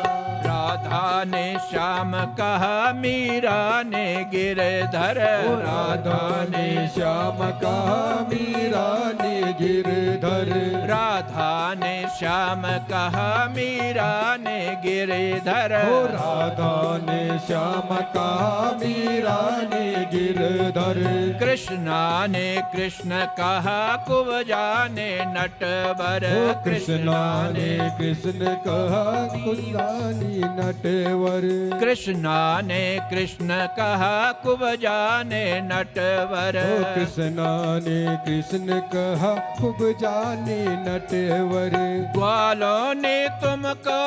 राधा ने श्याम कहा मीरा ने गिरधर, राधा ने श्याम कहा मीरा ने गिरधर। राधा ने श्याम कहा मीरा ने गिरधर। हो राधा ने श्याम कहा मीरा ने गिरधर। कृष्णा ने कृष्ण कहा कुब्जा ने नटवर। हो कृष्णा ने कृष्ण कहा कुब्जानी नटवर। कृष्णा ने कृष्ण कहा कुब्जा ने नटवर। हो कृष्णा ने कृष्ण कहा कुब्जानी नटवर। ग्वालों ने तुमको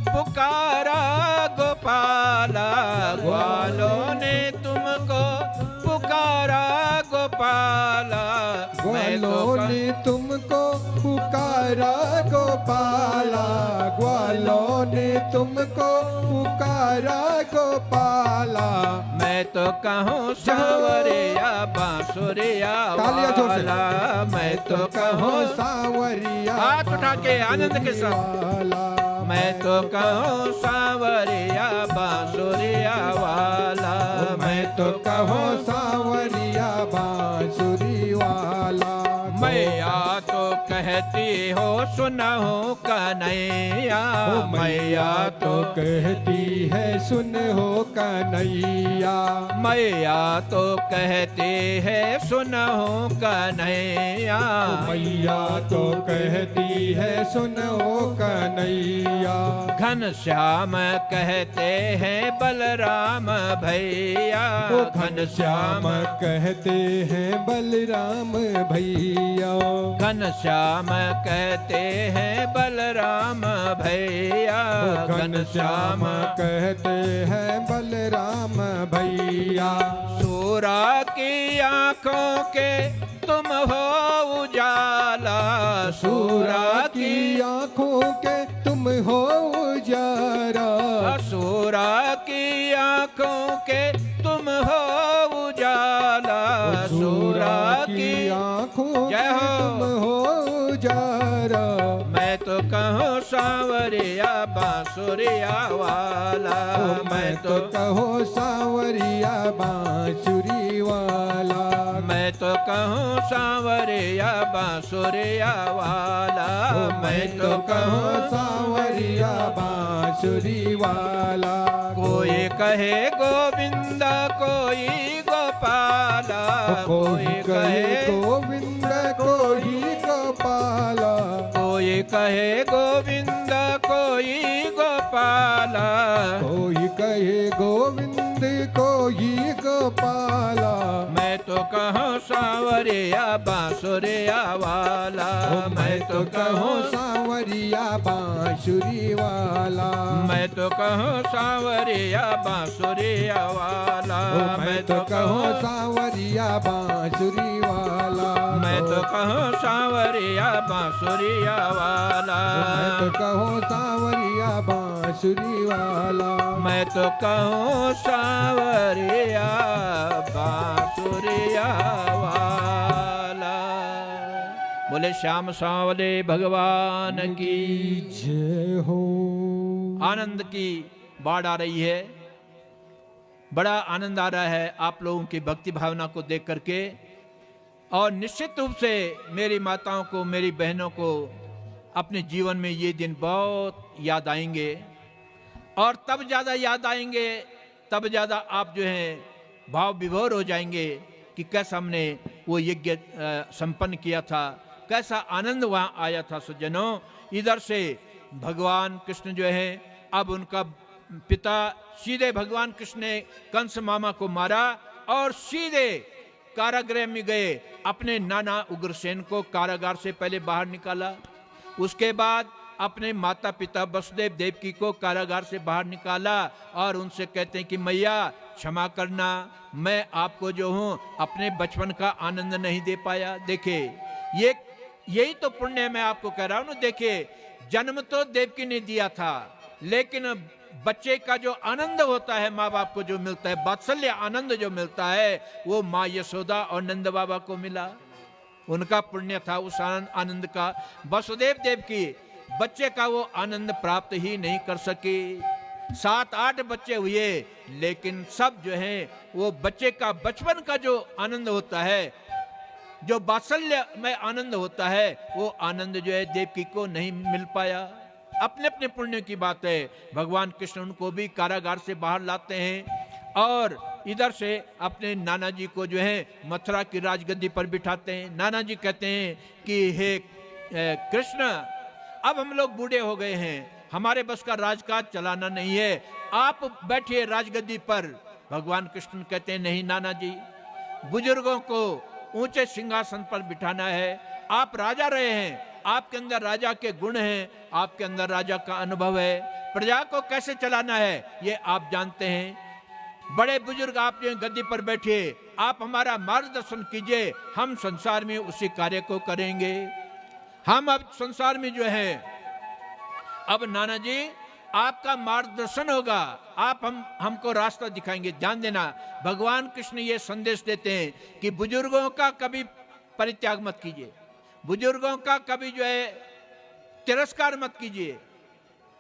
पुकारा गोपाला, ग्वालों ने तुमको पुकारा गोपाला। ग्वालों ने तुमको पुकारा गोपाला। ग्वालों ने तुमको पुकारा गोपाला। मैं तो कहूँ सांवरिया बांसुरिया वाला, मैं तो कहूँ सांवरिया हाथ उठा के आनंद के साथ। वाला। मैं तो कहूँ सांवरिया बांसुरिया वाला, मैं तो कहूँ सांवरिया बांसुरी वाला। मैया तो कहती हो सुनहु कन्हैया, मैया तो कहती है सुन हो कन्हैया। मैया तो कहती है सुनहु कन्हैया। मैया तो कहती है सुन हो कन्हैया। घनश्याम कहते हैं बलराम भैया, घनश्याम कहते हैं बलराम भैया। घनश्याम कहते हैं बलराम भैया। घनश्याम कहते हैं बलराम भैया। सूरा की आंखों के तुम हो उजाला, सूरा की आंखों के तुम हो उजारा। सूरा की आंखों के तुम हो उजाला। सूरा की आंखों जय के हो। तुम हो उजारा। मैं तो कहूँ सांवरिया बांसुरिया वाला, मैं तो कहूँ सांवरिया बांसुरी वाला। मैं तो कहूँ सांवरिया बांसुरिया वाला, मैं तो कहूँ सांवरिया बांसुरी वाला। कोई कहे गोविंद कोई गोपाला, कोई कहे गोविंद कोई गोपाला। कोई कहे गोविंद कोई गोपाला। कोई कहे गोविंद कोई गोपाला। मैं तो कहूँ सांवरिया बांसुरिया वाला, मैं तो कहूँ सांवरिया बांसुरी वाला। मैं तो कहूँ सांवरिया बांसुरिया वाला। मैं तो कहूँ सांवरिया बांसुरी वाला। मैं तो कहूँ सांवरिया बांसुरिया वाला। मैं तो कहूँ सांवरिया बांसुरी वाला। मैं तो कहूँ सांवरिया बांसुरिया वाला। बोले बोले श्याम सांवले भगवान की। जय हो। आनंद की बाढ़ आ रही है, बड़ा आनंद आ रहा है आप लोगों की भक्ति भावना को देख करके। और निश्चित रूप से मेरी माताओं को, मेरी बहनों को अपने जीवन में ये दिन बहुत याद आएंगे। और तब ज़्यादा याद आएंगे, तब ज़्यादा आप जो हैं भाव विभोर हो जाएंगे कि कैसा हमने वो यज्ञ संपन्न किया था, कैसा आनंद वहाँ आया था। सज्जनों, इधर से भगवान कृष्ण जो है, अब उनका पिता सीधे भगवान कृष्ण ने कंस मामा को मारा और सीधे कारागृह में गए। अपने नाना उग्रसेन को कारागार से पहले बाहर निकाला, उसके बाद अपने माता पिता वसुदेव देवकी को कारागार से बाहर निकाला और उनसे कहते हैं कि मैया क्षमा करना, मैं आपको जो हूँ अपने बचपन का आनंद नहीं दे पाया। देखिए यही तो पुण्य है, मैं आपको कह रहा हूँ ना। देखिए जन्म तो देवकी ने दिया था, लेकिन बच्चे का जो आनंद होता है, माँ बाप को जो मिलता है, वात्सल्य आनंद जो मिलता है, वो माँ यशोदा और नंद बाबा को मिला। उनका पुण्य था उस आनंद का। वसुदेव देवकी बच्चे का वो आनंद प्राप्त ही नहीं कर सके। 7-8 बच्चे हुए, लेकिन सब जो है वो बच्चे का बचपन का जो आनंद होता है, जो वात्सल्य में आनंद होता है, वो आनंद जो है देवकी को नहीं मिल पाया। अपने अपने पुण्य की बात है। भगवान कृष्ण उनको भी कारागार से बाहर लाते हैं और इधर से अपने नाना जी को जो है मथुरा की राजगद्दी पर बिठाते हैं। नाना जी कहते हैं कि हे कृष्ण, अब हम लोग बूढ़े हो गए हैं, हमारे बस का राजकाज चलाना नहीं है, आप बैठिए राजगद्दी पर। भगवान कृष्ण कहते हैं नहीं नाना जी, बुजुर्गों को ऊंचे सिंहासन पर बिठाना है। आप राजा रहे हैं, आपके अंदर राजा के गुण हैं, आपके अंदर राजा का अनुभव है, प्रजा को कैसे चलाना है ये आप जानते हैं। बड़े बुजुर्ग आप जो गद्दी पर बैठिए, आप हमारा मार्गदर्शन कीजिए, हम संसार में उसी कार्य को करेंगे। हम अब संसार में जो है, अब नाना जी आपका मार्गदर्शन होगा, आप हमको रास्ता दिखाएंगे। ध्यान देना, भगवान कृष्ण ये संदेश देते हैं कि बुजुर्गों का कभी परित्याग मत कीजिए, बुजुर्गों का कभी जो है तिरस्कार मत कीजिए।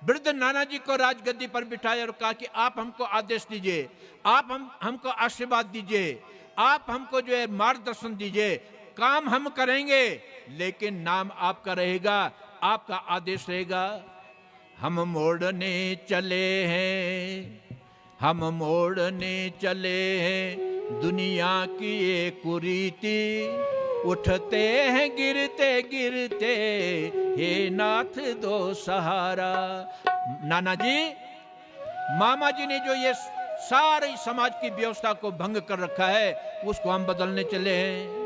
वृद्ध नाना जी को राजगद्दी पर बिठाया और कहा कि आप हमको आदेश दीजिए, आप हमको आशीर्वाद दीजिए, आप हमको जो है मार्गदर्शन दीजिए, काम हम करेंगे लेकिन नाम आपका रहेगा, आपका आदेश रहेगा। हम मोड़ने चले हैं, हम मोड़ने चले हैं दुनिया की एक कुरीति, उठते हैं गिरते गिरते हे नाथ दो सहारा। नाना जी, मामा जी ने जो ये सारी समाज की व्यवस्था को भंग कर रखा है, उसको हम बदलने चले हैं।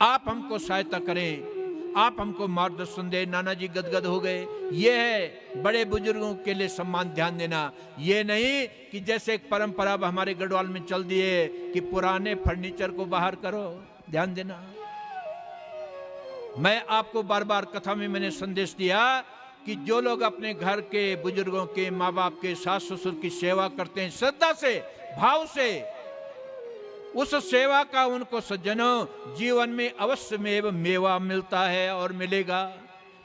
आप हमको सहायता करें, आप हमको मार्गदर्शन दे। नाना जी गदगद हो गए। ये है बड़े बुजुर्गों के लिए सम्मान, ध्यान देना। ये नहीं कि जैसे एक परंपरा हमारे गढ़वाल में चल दी है कि पुराने फर्नीचर को बाहर करो। ध्यान देना, मैं आपको बार बार कथा में मैंने संदेश दिया कि जो लोग अपने घर के बुजुर्गों के, माँ बाप के, सास ससुर की सेवा करते हैं श्रद्धा से, भाव से, उस सेवा का उनको सज्जनों जीवन में अवश्य में मेवा मिलता है और मिलेगा,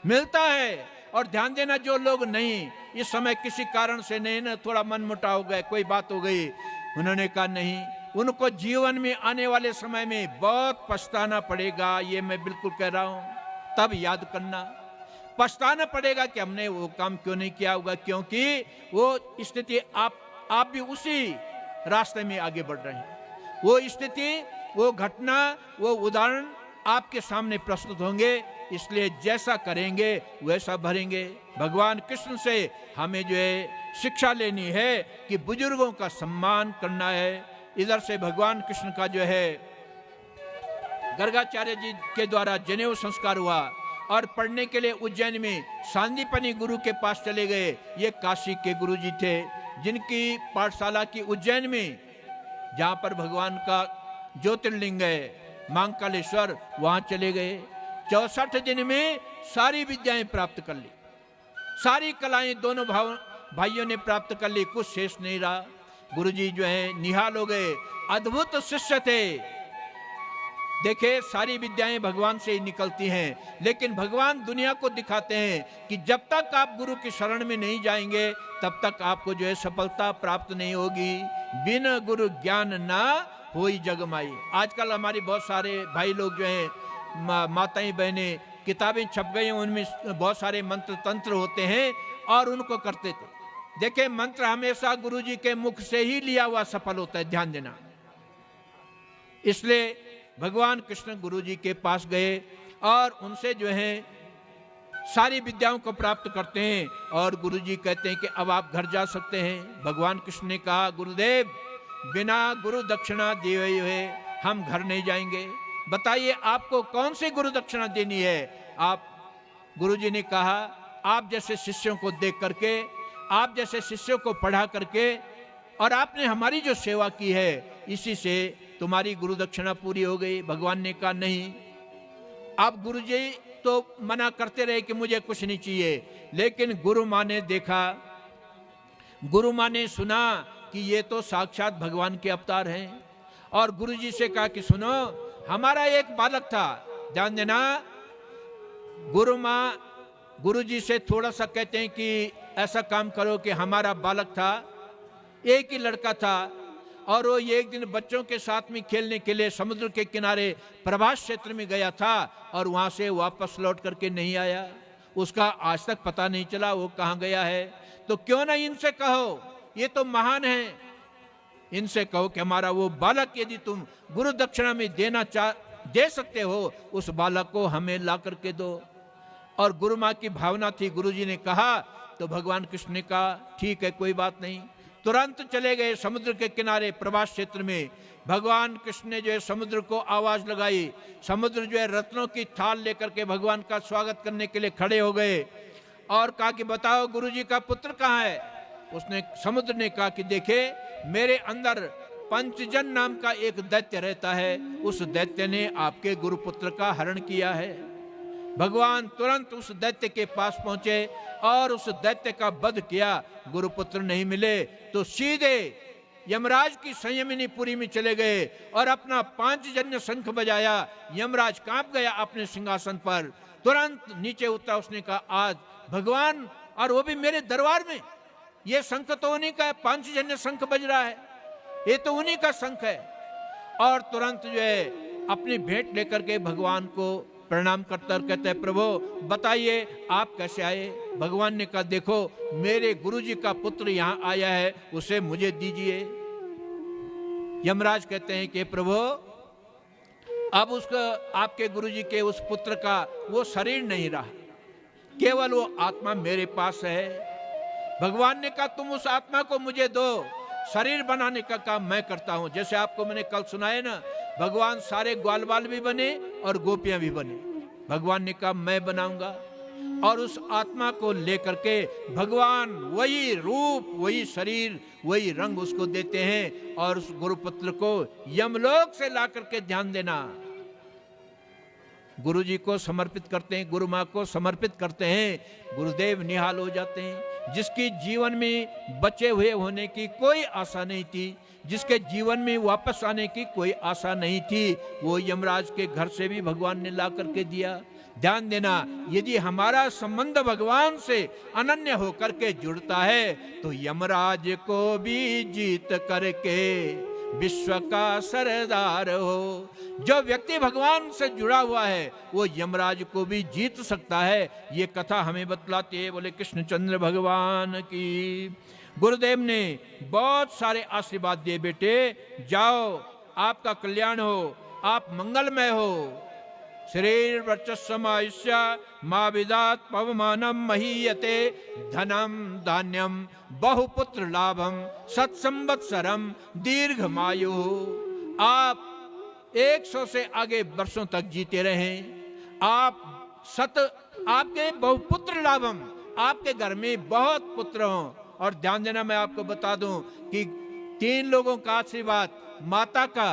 मिलता है। और ध्यान देना, जो लोग नहीं इस समय किसी कारण से नहीं ना, थोड़ा मन मुटाव हो गया, कोई बात हो गई, उन्होंने कहा नहीं, उनको जीवन में आने वाले समय में बहुत पछताना पड़ेगा, ये मैं बिल्कुल कह रहा हूं। तब याद करना, पछताना पड़ेगा कि हमने वो काम क्यों नहीं किया होगा, क्योंकि वो स्थिति आप भी उसी रास्ते में आगे बढ़ रहे हैं। वो स्थिति, वो घटना, वो उदाहरण आपके सामने प्रस्तुत होंगे, इसलिए जैसा करेंगे वैसा भरेंगे। भगवान कृष्ण से हमें जो है शिक्षा लेनी है कि बुजुर्गों का सम्मान करना है। इधर से भगवान कृष्ण का जो है गर्गाचार्य जी के द्वारा जनेऊ संस्कार हुआ और पढ़ने के लिए उज्जैन में सांदीपनी गुरु के पास चले गए। ये काशी के गुरु जी थे, जिनकी पाठशाला की उज्जैन में, जहां पर भगवान का ज्योतिर्लिंग है महाकालेश्वर, वहां चले गए। 64 दिन में सारी विद्याएं प्राप्त कर ली, सारी कलाएं दोनों भाइयों ने प्राप्त कर ली, कुछ शेष नहीं रहा। गुरुजी जो है निहाल हो गए, अद्भुत शिष्य थे। देखिए, सारी विद्याएं भगवान से ही निकलती हैं, लेकिन भगवान दुनिया को दिखाते हैं कि जब तक आप गुरु की शरण में नहीं जाएंगे तब तक आपको जो है सफलता प्राप्त नहीं होगी। बिन गुरु ज्ञान ना होई जगमाई। आजकल हमारी बहुत सारे भाई लोग जो हैं, माताएं बहनें, किताबें छप गई हैं, उनमें बहुत सारे मंत्र तंत्र होते हैं और उनको करते थे। देखिए, मंत्र हमेशा गुरु जी के मुख से ही लिया हुआ सफल होता है, ध्यान देना। इसलिए भगवान कृष्ण गुरु जी के पास गए और उनसे जो है सारी विद्याओं को प्राप्त करते हैं और गुरु जी कहते हैं कि अब आप घर जा सकते हैं। भगवान कृष्ण ने कहा, गुरुदेव, बिना गुरु दक्षिणा दिए हुए हम घर नहीं जाएंगे। बताइए आपको कौन सी गुरु दक्षिणा देनी है। आप, गुरु जी ने कहा, आप जैसे शिष्यों को देख करके, आप जैसे शिष्यों को पढ़ा करके और आपने हमारी जो सेवा की है, इसी से तुम्हारी गुरु दक्षिणा पूरी हो गई। भगवान ने कहा, नहीं। अब गुरु जी तो मना करते रहे कि मुझे कुछ नहीं चाहिए, लेकिन गुरु माँ ने देखा, गुरु माँ ने सुना कि ये तो साक्षात भगवान के अवतार हैं और गुरु जी से कहा कि सुनो, हमारा एक बालक था। ध्यान देना, गुरु माँ गुरु जी से थोड़ा सा कहते हैं कि ऐसा काम करो कि हमारा बालक था, एक ही लड़का था और वो एक दिन बच्चों के साथ में खेलने के लिए समुद्र के किनारे प्रभास क्षेत्र में गया था और वहां से वापस लौट करके नहीं आया। उसका आज तक पता नहीं चला वो कहाँ गया है। तो क्यों ना इनसे कहो, ये तो महान है, इनसे कहो कि हमारा वो बालक यदि तुम गुरु दक्षिणा में दे सकते हो, उस बालक को हमें ला करके दो। और गुरु माँ की भावना थी, गुरु जी ने कहा तो भगवान कृष्ण ने कहा, ठीक है, कोई बात नहीं। तुरंत चले गए समुद्र के किनारे प्रभास क्षेत्र में। भगवान कृष्ण ने जो है समुद्र को आवाज लगाई। समुद्र जो है रत्नों की थाल लेकर के भगवान का स्वागत करने के लिए खड़े हो गए और कहा कि बताओ गुरु जी का पुत्र कहाँ है। उसने, समुद्र ने कहा कि देखे, मेरे अंदर पंचजन नाम का एक दैत्य रहता है, उस दैत्य ने आपके गुरुपुत्र का हरण किया है। भगवान तुरंत उस दैत्य के पास पहुंचे और उस दैत्य का वध किया। गुरुपुत्र नहीं मिले तो सीधे यमराज की संयमिनी पुरी में चले गए और अपना पांचजन्य शंख बजाया। यमराज कांप गया अपने सिंहासन पर, तुरंत नीचे उतरा। उसने कहा, आज भगवान, और वो भी मेरे दरबार में, ये शंख तो उन्हीं का है, पांचजन्य शंख बज रहा है, ये तो उन्हीं का शंख है। और तुरंत जो है अपनी भेंट लेकर के भगवान को प्रणाम करता और कहता है, प्रभु बताइए आप कैसे आए। भगवान ने कहा, देखो, मेरे गुरुजी का पुत्र यहाँ आया है, उसे मुझे दीजिए। यमराज कहते हैं कि प्रभु, अब उसका, आपके गुरुजी के उस पुत्र का वो शरीर नहीं रहा, केवल वो आत्मा मेरे पास है। भगवान ने कहा, तुम उस आत्मा को मुझे दो, शरीर बनाने का काम मैं करता हूं। जैसे आपको मैंने कल सुनाया ना, भगवान सारे ग्वाल बाल भी बने और गोपियां भी बने। भगवान ने कहा, मैं बनाऊंगा। और उस आत्मा को लेकर के भगवान वही रूप, वही शरीर, वही रंग उसको देते हैं और उस गुरुपुत्र को यमलोक से ला करके, ध्यान देना, गुरु जी को समर्पित करते हैं, गुरु माँ को समर्पित करते हैं। गुरुदेव निहाल हो जाते हैं। जिसकी जीवन में बचे हुए होने की कोई आशा नहीं थी, जिसके जीवन में वापस आने की कोई आशा नहीं थी, वो यमराज के घर से भी भगवान ने ला करके दिया। ध्यान देना, यदि हमारा संबंध भगवान से अनन्य होकर के जुड़ता है तो यमराज को भी जीत करके विश्व का सरदार हो। जो व्यक्ति भगवान से जुड़ा हुआ है वो यमराज को भी जीत सकता है। ये कथा हमें बतलाती है। बोले कृष्णचंद्र भगवान की। गुरुदेव ने बहुत सारे आशीर्वाद दिए, बेटे जाओ, आपका कल्याण हो, आप मंगलमय हो। शरीर वर्चस्वमायुष्य मा विदात पवमानम महीयते धनम धान्यम बहुपुत्र लाभम सत्संवत्सरम दीर्घमायु। आप 100 से आगे वर्षों तक जीते रहें। आपके बहुपुत्र लाभम, आपके घर में बहुत पुत्र हों। और ध्यान देना, मैं आपको बता दूं कि 3 लोगों का आशीर्वाद, माता का,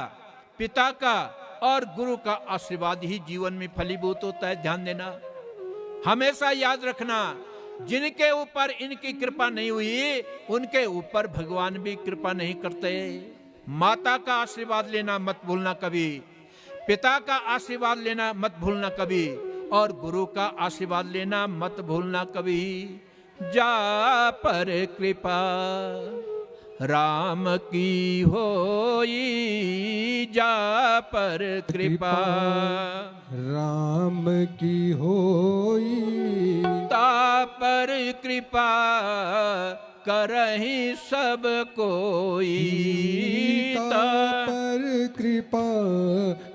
पिता का और गुरु का आशीर्वाद ही जीवन में फलीभूत होता है। ध्यान देना, हमेशा याद रखना, जिनके ऊपर इनकी कृपा नहीं हुई उनके ऊपर भगवान भी कृपा नहीं करते। माता का आशीर्वाद लेना मत भूलना कभी, पिता का आशीर्वाद लेना मत भूलना कभी, और गुरु का आशीर्वाद लेना मत भूलना कभी। जा पर कृपा राम की होई, जा पर कृपा राम की होई, ता पर कृपा करहि सब कोई। ता पर कृपा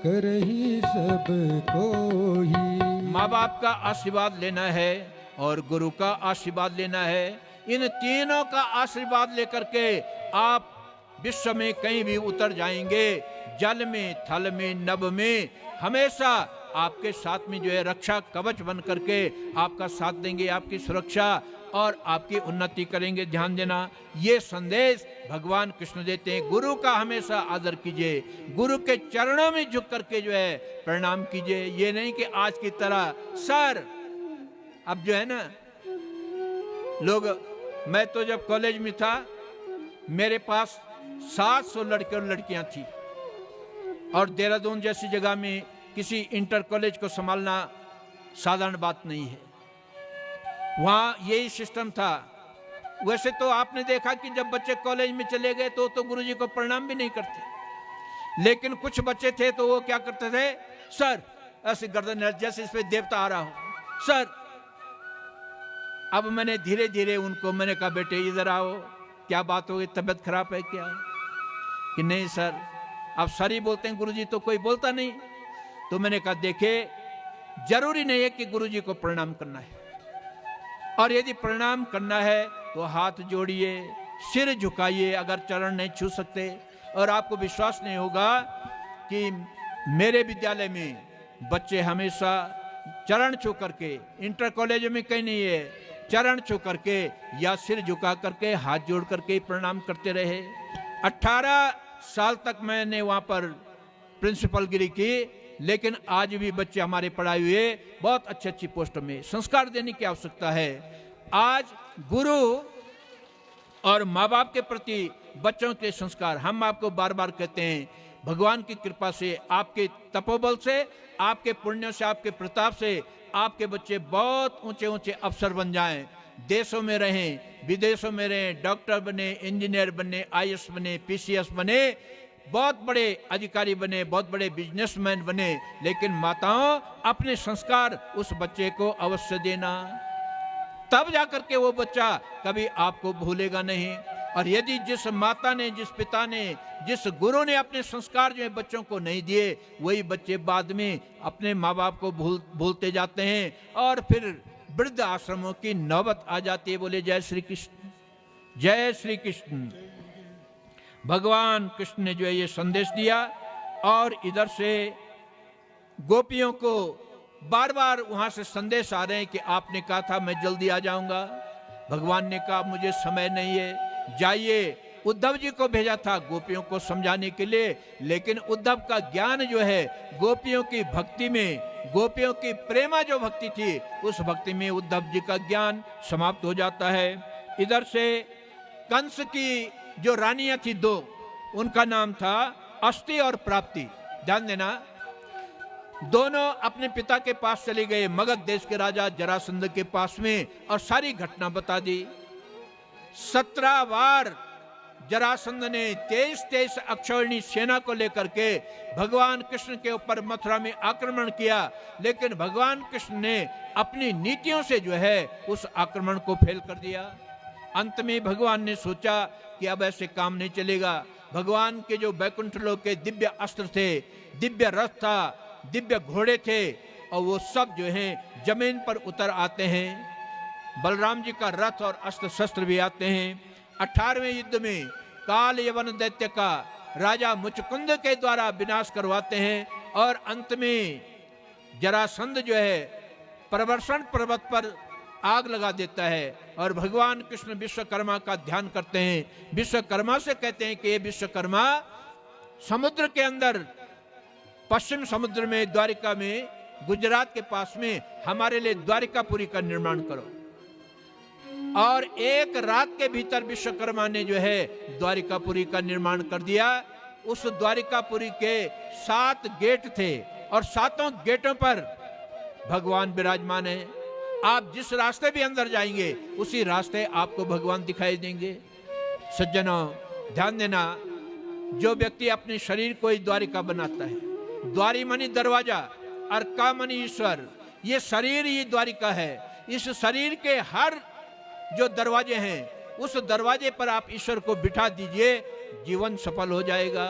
करहि सब कोई। माँ बाप का आशीर्वाद लेना है और गुरु का आशीर्वाद लेना है। इन तीनों का आशीर्वाद लेकर के आप विश्व में कहीं भी उतर जाएंगे, जल में, थल में, नभ में, हमेशा आपके साथ में जो है रक्षा कवच बन करके आपका साथ देंगे, आपकी सुरक्षा और आपकी उन्नति करेंगे। ध्यान देना, ये संदेश भगवान कृष्ण देते हैं। गुरु का हमेशा आदर कीजिए, गुरु के चरणों में झुक करके जो है प्रणाम कीजिए। ये नहीं कि आज की तरह सर, अब जो है ना लोग, मैं तो जब कॉलेज में था मेरे पास 700 लड़के और लड़कियां थी, और देहरादून जैसी जगह में किसी इंटर कॉलेज को संभालना साधारण बात नहीं है। वहां यही सिस्टम था। वैसे तो आपने देखा कि जब बच्चे कॉलेज में चले गए तो गुरुजी को प्रणाम भी नहीं करते, लेकिन कुछ बच्चे थे तो वो क्या करते थे, सर ऐसे गर्दन जैसे इस पे देवता आ रहा हो, सर। अब मैंने धीरे धीरे उनको मैंने कहा, बेटे इधर आओ, क्या बात हो गई, तबीयत खराब है क्या? कि नहीं सर, आप सर ही बोलते हैं, गुरुजी तो कोई बोलता नहीं। तो मैंने कहा, देखे जरूरी नहीं है कि गुरुजी को प्रणाम करना है, और यदि प्रणाम करना है तो हाथ जोड़िए, सिर झुकाइए अगर चरण नहीं छू सकते। और आपको विश्वास नहीं होगा कि मेरे विद्यालय में बच्चे हमेशा चरण छू करके, इंटर कॉलेज में कहीं नहीं है, चरण छू करके या सिर झुका करके हाथ जोड़ करके प्रणाम करते रहे। 18 साल तक मैंने वहां पर प्रिंसिपल गिरी की, लेकिन आज भी बच्चे हमारे पढ़ाए हुए बहुत अच्छी अच्छी पोस्टों में। संस्कार देने की आवश्यकता है। आज गुरु और माँ बाप के प्रति बच्चों के संस्कार, हम आपको बार बार कहते हैं, भगवान की कृपा से, आपके तपोबल से, आपके पुण्यों से, आपके प्रताप से आपके बच्चे बहुत ऊंचे ऊंचे अफसर बन जाएं, देशों में रहें, विदेशों में रहें, डॉक्टर बने, इंजीनियर बने, आईएएस बने, पीसीएस बने, बहुत बड़े अधिकारी बने, बहुत बड़े बिजनेसमैन बने। लेकिन माताओं, अपने संस्कार उस बच्चे को अवश्य देना, तब जाकर के वो बच्चा कभी आपको भूलेगा नहीं। और यदि जिस माता ने, जिस पिता ने, जिस गुरु ने अपने संस्कार जो है बच्चों को नहीं दिए, वही बच्चे बाद में अपने माँ बाप को भूलते जाते हैं, और फिर वृद्ध आश्रमों की नौबत आ जाती है। बोले जय श्री कृष्ण, जय श्री कृष्ण। भगवान कृष्ण ने जो है ये संदेश दिया, और इधर से गोपियों को बार बार वहां से संदेश आ रहे हैं कि आपने कहा था मैं जल्दी आ जाऊंगा। भगवान ने कहा मुझे समय नहीं है, जाइए। उद्धव जी को भेजा था गोपियों को समझाने के लिए, लेकिन उद्धव का ज्ञान जो है गोपियों की भक्ति में, गोपियों की प्रेमा जो भक्ति थी, उस भक्ति में उद्धव जी का ज्ञान समाप्त हो जाता है। इधर से कंस की जो रानियां थी दो, उनका नाम था अस्थि और प्राप्ति। ध्यान देना, दोनों अपने पिता के पास चले गए, मगध देश के राजा जरासंध के पास में, और सारी घटना बता दी। 17 बार जरासंध ने 23 अक्षौहिणी सेना को लेकर के भगवान कृष्ण के ऊपर मथुरा में आक्रमण किया, लेकिन भगवान कृष्ण ने अपनी नीतियों से जो है उस आक्रमण को फेल कर दिया। अंत में भगवान ने सोचा कि अब ऐसे काम नहीं चलेगा। भगवान के जो बैकुंठ लोक के दिव्य अस्त्र थे, दिव्य रथ था, दिव्य घोड़े थे, और वो सब जो है जमीन पर उतर आते हैं। बलराम जी का रथ और अस्त्र शस्त्र भी आते हैं। 18वें युद्ध में काल यवन दैत्य का राजा मुचकुंद के द्वारा विनाश करवाते हैं, और अंत में जरासंध जो है प्रवर्षण पर्वत पर आग लगा देता है। और भगवान कृष्ण विश्वकर्मा का ध्यान करते हैं, विश्वकर्मा से कहते हैं कि ये विश्वकर्मा, समुद्र के अंदर, पश्चिम समुद्र में, द्वारिका में, गुजरात के पास में हमारे लिए द्वारिकापुरी का निर्माण करो। और एक रात के भीतर विश्वकर्मा ने जो है द्वारिकापुरी का निर्माण कर दिया। उस द्वारिकापुरी के 7 गेट थे और 7 गेटों पर भगवान विराजमान है। आप जिस रास्ते भी अंदर जाएंगे उसी रास्ते आपको भगवान दिखाई देंगे। सज्जनों, ध्यान देना, जो व्यक्ति अपने शरीर को ही द्वारिका बनाता है, द्वारी मनी दरवाजा और का मनी ईश्वर, ये शरीर ही द्वारिका है। इस शरीर के हर जो दरवाजे हैं उस दरवाजे पर आप ईश्वर को बिठा दीजिए, जीवन सफल हो जाएगा।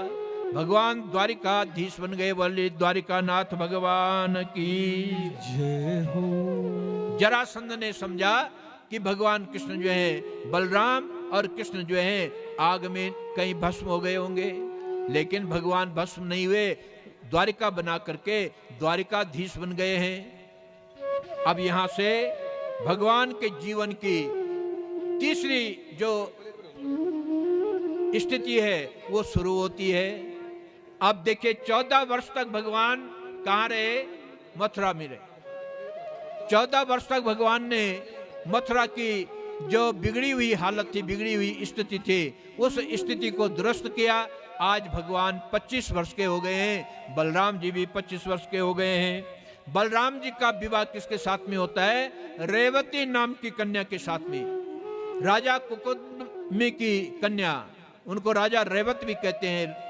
भगवान द्वारिकाधीश बन गए। बोले द्वारिकानाथ भगवान की जय हो। जरासंध ने समझा कि भगवान कृष्ण जो है, बलराम और कृष्ण जो है आग में कहीं भस्म हो गए होंगे, लेकिन भगवान भस्म नहीं हुए, द्वारिका बना करके द्वारिकाधीश बन गए हैं। अब यहां से भगवान के जीवन की तीसरी जो स्थिति है वो शुरू होती है। अब देखिए, 14 वर्ष तक भगवान कहाँ रहे? मथुरा में रहे। 14 वर्ष तक भगवान ने मथुरा की जो बिगड़ी हुई हालत थी, बिगड़ी हुई स्थिति थी, उस स्थिति को दुरुस्त किया। आज भगवान 25 वर्ष के हो गए हैं, बलराम जी भी 25 वर्ष के हो गए हैं। बलराम जी का विवाह किसके साथ में होता है? रेवती नाम की कन्या के साथ में। राजा कुकुदमी की कन्या, उनको राजा रेवत भी कहते हैं।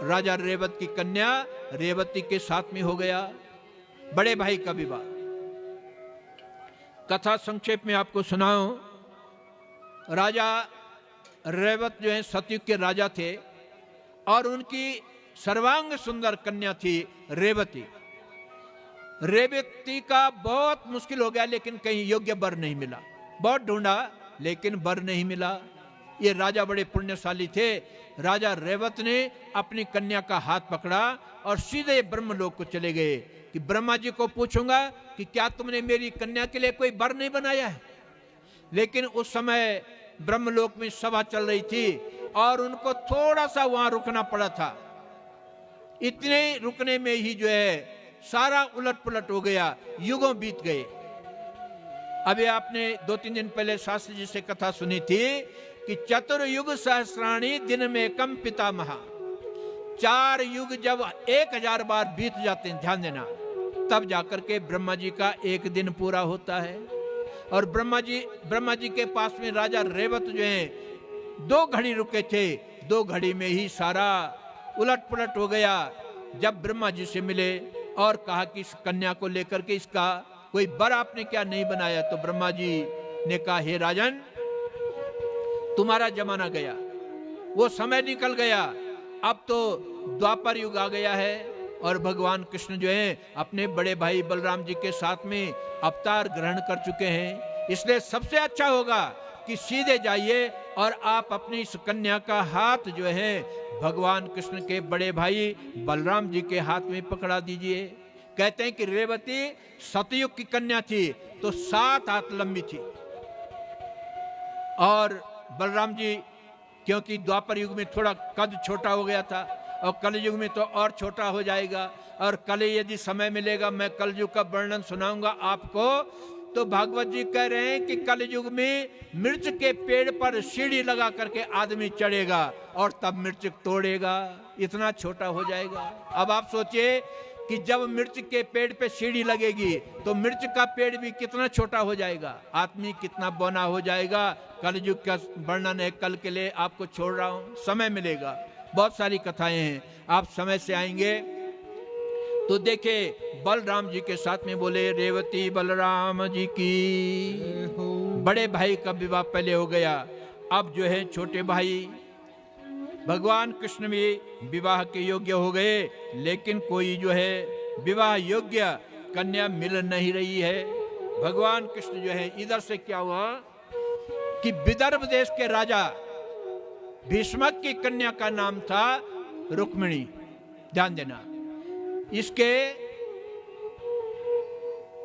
राजा रेवत की कन्या रेवती के साथ में हो गया बड़े भाई का विवाह। कथा संक्षेप में आपको सुनाऊं। राजा रेवत जो है सतयुग के राजा थे और उनकी सर्वांग सुंदर कन्या थी रेवती। रेवती का बहुत मुश्किल हो गया, लेकिन कहीं योग्य वर नहीं मिला। बहुत ढूंढा लेकिन वर नहीं मिला। ये राजा बड़े पुण्यशाली थे। राजा रेवत ने अपनी कन्या का हाथ पकड़ा और सीधे ब्रह्मलोक को चले गए कि ब्रह्मा जी को पूछूंगा कि क्या तुमने मेरी कन्या के लिए कोई वर नहीं बनाया है। लेकिन उस समय ब्रह्मलोक में सभा चल रही थी और उनको थोड़ा सा वहां रुकना पड़ा था। इतने रुकने में ही जो है सारा उलट पुलट हो गया, युगों बीत गए। अभी आपने 2-3 दिन पहले शास्त्री जी से कथा सुनी थी कि चतुर्युग सहस्राणी दिन में कम पितामह। 4 युग जब 1000 बार बीत जाते हैं, ध्यान देना, तब जाकर के ब्रह्मा जी का एक दिन पूरा होता है। और ब्रह्मा जी के पास में राजा रेवत जो है 2 घड़ी रुके थे। 2 घड़ी में ही सारा उलट पुलट हो गया। जब ब्रह्मा जी से मिले और कहा कि इस कन्या को लेकर के इसका कोई वर आपने क्या नहीं बनाया, तो ब्रह्मा जी ने कहा, हे राजन, तुम्हारा जमाना गया, वो समय निकल गया। अब तो द्वापर युग आ गया है और भगवान कृष्ण जो है अपने बड़े भाई बलराम जी के साथ में अवतार ग्रहण कर चुके हैं। इसलिए सबसे अच्छा होगा कि सीधे जाइए और आप अपनी इस कन्या का हाथ जो है भगवान कृष्ण के बड़े भाई बलराम जी के हाथ में पकड़ा दीजिए। कहते हैं कि रेवती सतयुग की कन्या थी तो 7 हाथ लंबी थी और बलराम जी क्योंकि द्वापर युग में थोड़ा कद छोटा हो गया था और कलयुग में तो और छोटा हो जाएगा। और कल यदि समय मिलेगा मैं कलयुग का वर्णन सुनाऊंगा आपको। तो भागवत जी कह रहे हैं कि कलयुग में मिर्च के पेड़ पर सीढ़ी लगा करके आदमी चढ़ेगा और तब मिर्च तोड़ेगा, इतना छोटा हो जाएगा। अब आप सोचिए कि जब मिर्च के पेड़ पे सीढ़ी लगेगी तो मिर्च का पेड़ भी कितना छोटा हो जाएगा, आदमी कितना बौना हो जाएगा। कलयुग का वर्णन है, कल के लिए आपको छोड़ रहा हूं, समय मिलेगा, बहुत सारी कथाएं हैं, आप समय से आएंगे। तो देखे बलराम जी के साथ में बोले रेवती बलराम जी की। बड़े भाई का विवाह पहले हो गया, अब जो है छोटे भाई भगवान कृष्ण भी विवाह के योग्य हो गए, लेकिन कोई जो है विवाह योग्य कन्या मिल नहीं रही है। भगवान कृष्ण जो है इधर से क्या हुआ कि विदर्भ देश के राजा भीष्मक की कन्या का नाम था रुक्मिणी। ध्यान देना, इसके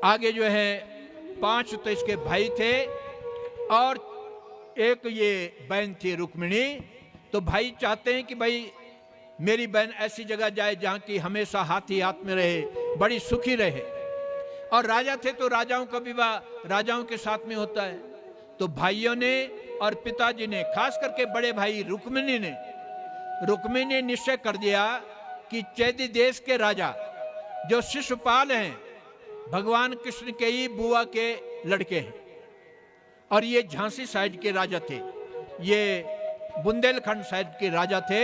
आगे जो है 5 तो इसके भाई थे और एक ये बहन थी रुक्मिणी। तो भाई चाहते हैं कि भाई मेरी बहन ऐसी जगह जाए जहां की हमेशा हाथ ही हाथ में रहे, बड़ी सुखी रहे। और राजा थे तो राजाओं का विवाह राजाओं के साथ में होता है। तो भाइयों ने और पिताजी ने, खास करके बड़े भाई रुक्मिणी ने रुक्मिणी ने निश्चय कर दिया कि चैदी देश के राजा जो शिशुपाल हैं, भगवान कृष्ण के ही बुआ के लड़के हैं, और ये झांसी साइड के राजा थे, ये बुंदेलखंड साइड के राजा थे।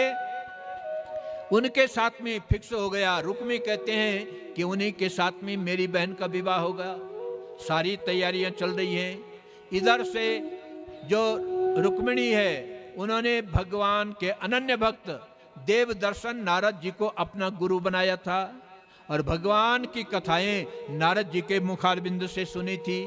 उनके साथ में फिक्स हो गया। रुक्मी कहते हैं कि उन्हीं के साथ में मेरी बहन का विवाह होगा। सारी तैयारियां चल रही हैं। इधर से जो रुक्मिणी है, उन्होंने भगवान के अनन्य भक्त देव दर्शन नारद जी को अपना गुरु बनाया था, और भगवान की कथाएं नारद जी के मुखारबिंद से सुनी थी।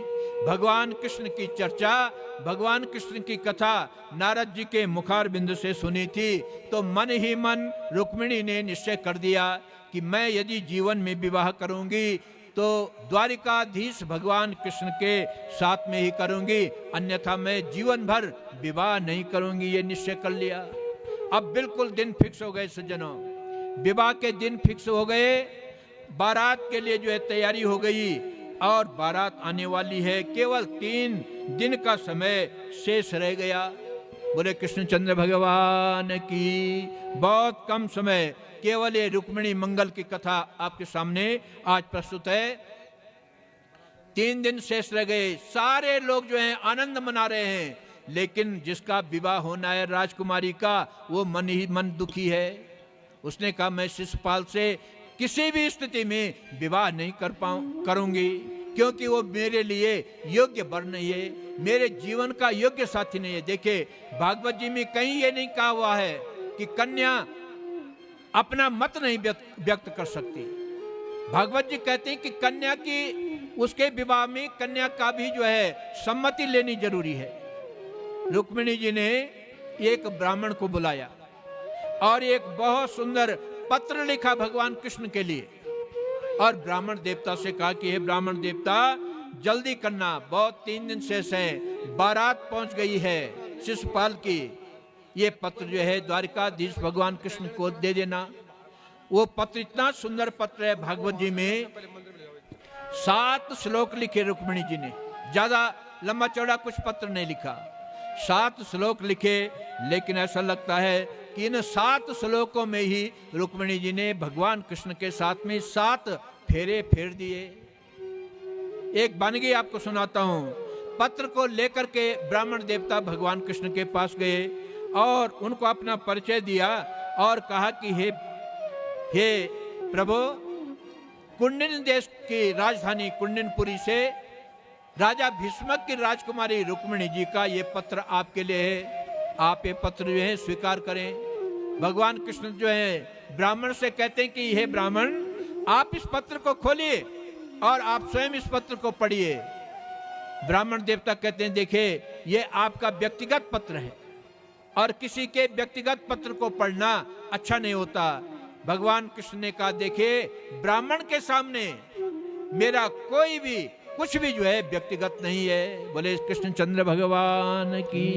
भगवान कृष्ण की चर्चा, भगवान कृष्ण की कथा नारद जी के मुखारबिंद से सुनी थी। तो मन ही मन रुक्मिणी ने निश्चय कर दिया कि मैं यदि जीवन में विवाह करूंगी तो द्वारिकाधीश भगवान कृष्ण के साथ में ही करूंगी, अन्यथा मैं जीवन भर विवाह नहीं करूंगी। ये निश्चय कर लिया। अब बिल्कुल दिन फिक्स हो गए सज्जनों, विवाह के दिन फिक्स हो गए। बारात के लिए जो है तैयारी हो गई, और बारात आने वाली है। केवल 3 दिन का समय शेष रह गया। बोले कृष्णचंद्र भगवान की। बहुत कम समय, केवल ये रुक्मिणी मंगल की कथा आपके सामने आज प्रस्तुत है। 3 दिन शेष रह गए। सारे लोग जो हैं आनंद मना रहे हैं, लेकिन जिसका विवाह होना है राजकुमारी का, वो मन ही मन दुखी है। उसने कहा मैं शिशुपाल से किसी भी स्थिति में विवाह नहीं करूंगी, क्योंकि वो मेरे लिए योग्य वर नहीं है, मेरे जीवन का योग्य साथी नहीं है। देखिए भागवत जी में कहीं ये नहीं कहा हुआ है कि कन्या अपना मत नहीं व्यक्त कर सकती। भागवत जी कहते हैं कि कन्या की, उसके विवाह में कन्या का भी जो है सम्मति लेनी जरूरी है। रुक्मिणी जी ने एक ब्राह्मण को बुलाया और एक बहुत सुंदर पत्र लिखा भगवान कृष्ण के लिए, और ब्राह्मण देवता से कहा कि हे ब्राह्मण देवता जल्दी करना, बहुत 3 दिन शेष है, बारात पहुंच गई है शिशुपाल की। ये पत्र जो है द्वारिकाधीश भगवान कृष्ण को दे देना। वो पत्र इतना सुंदर पत्र है, भागवत जी में 7 श्लोक लिखे रुक्मिणी जी ने, ज्यादा लंबा चौड़ा कुछ पत्र नहीं लिखा, 7 श्लोक लिखे। लेकिन ऐसा लगता है कि इन 7 श्लोकों में ही रुक्मिणी जी ने भगवान कृष्ण के साथ में 7 फेरे फेर दिए। एक वानगी आपको सुनाता हूं। पत्र को लेकर के ब्राह्मण देवता भगवान कृष्ण के पास गए और उनको अपना परिचय दिया और कहा कि हे प्रभु, कुंडिन देश की राजधानी कुंडिनपुरी से राजा भीष्मक की राजकुमारी रुक्मिणी जी का ये पत्र आपके लिए है। आप ये पत्र जो है स्वीकार करें। भगवान कृष्ण जो है ब्राह्मण से कहते हैं कि हे ब्राह्मण, आप इस पत्र को खोलिए और आप स्वयं इस पत्र को पढ़िए। ब्राह्मण देवता कहते हैं देखिए ये आपका व्यक्तिगत पत्र है और किसी के व्यक्तिगत पत्र को पढ़ना अच्छा नहीं होता। भगवान कृष्ण ने कहा देखिए ब्राह्मण के सामने मेरा कोई भी कुछ भी जो है व्यक्तिगत नहीं है। बोले कृष्णचंद्र भगवान की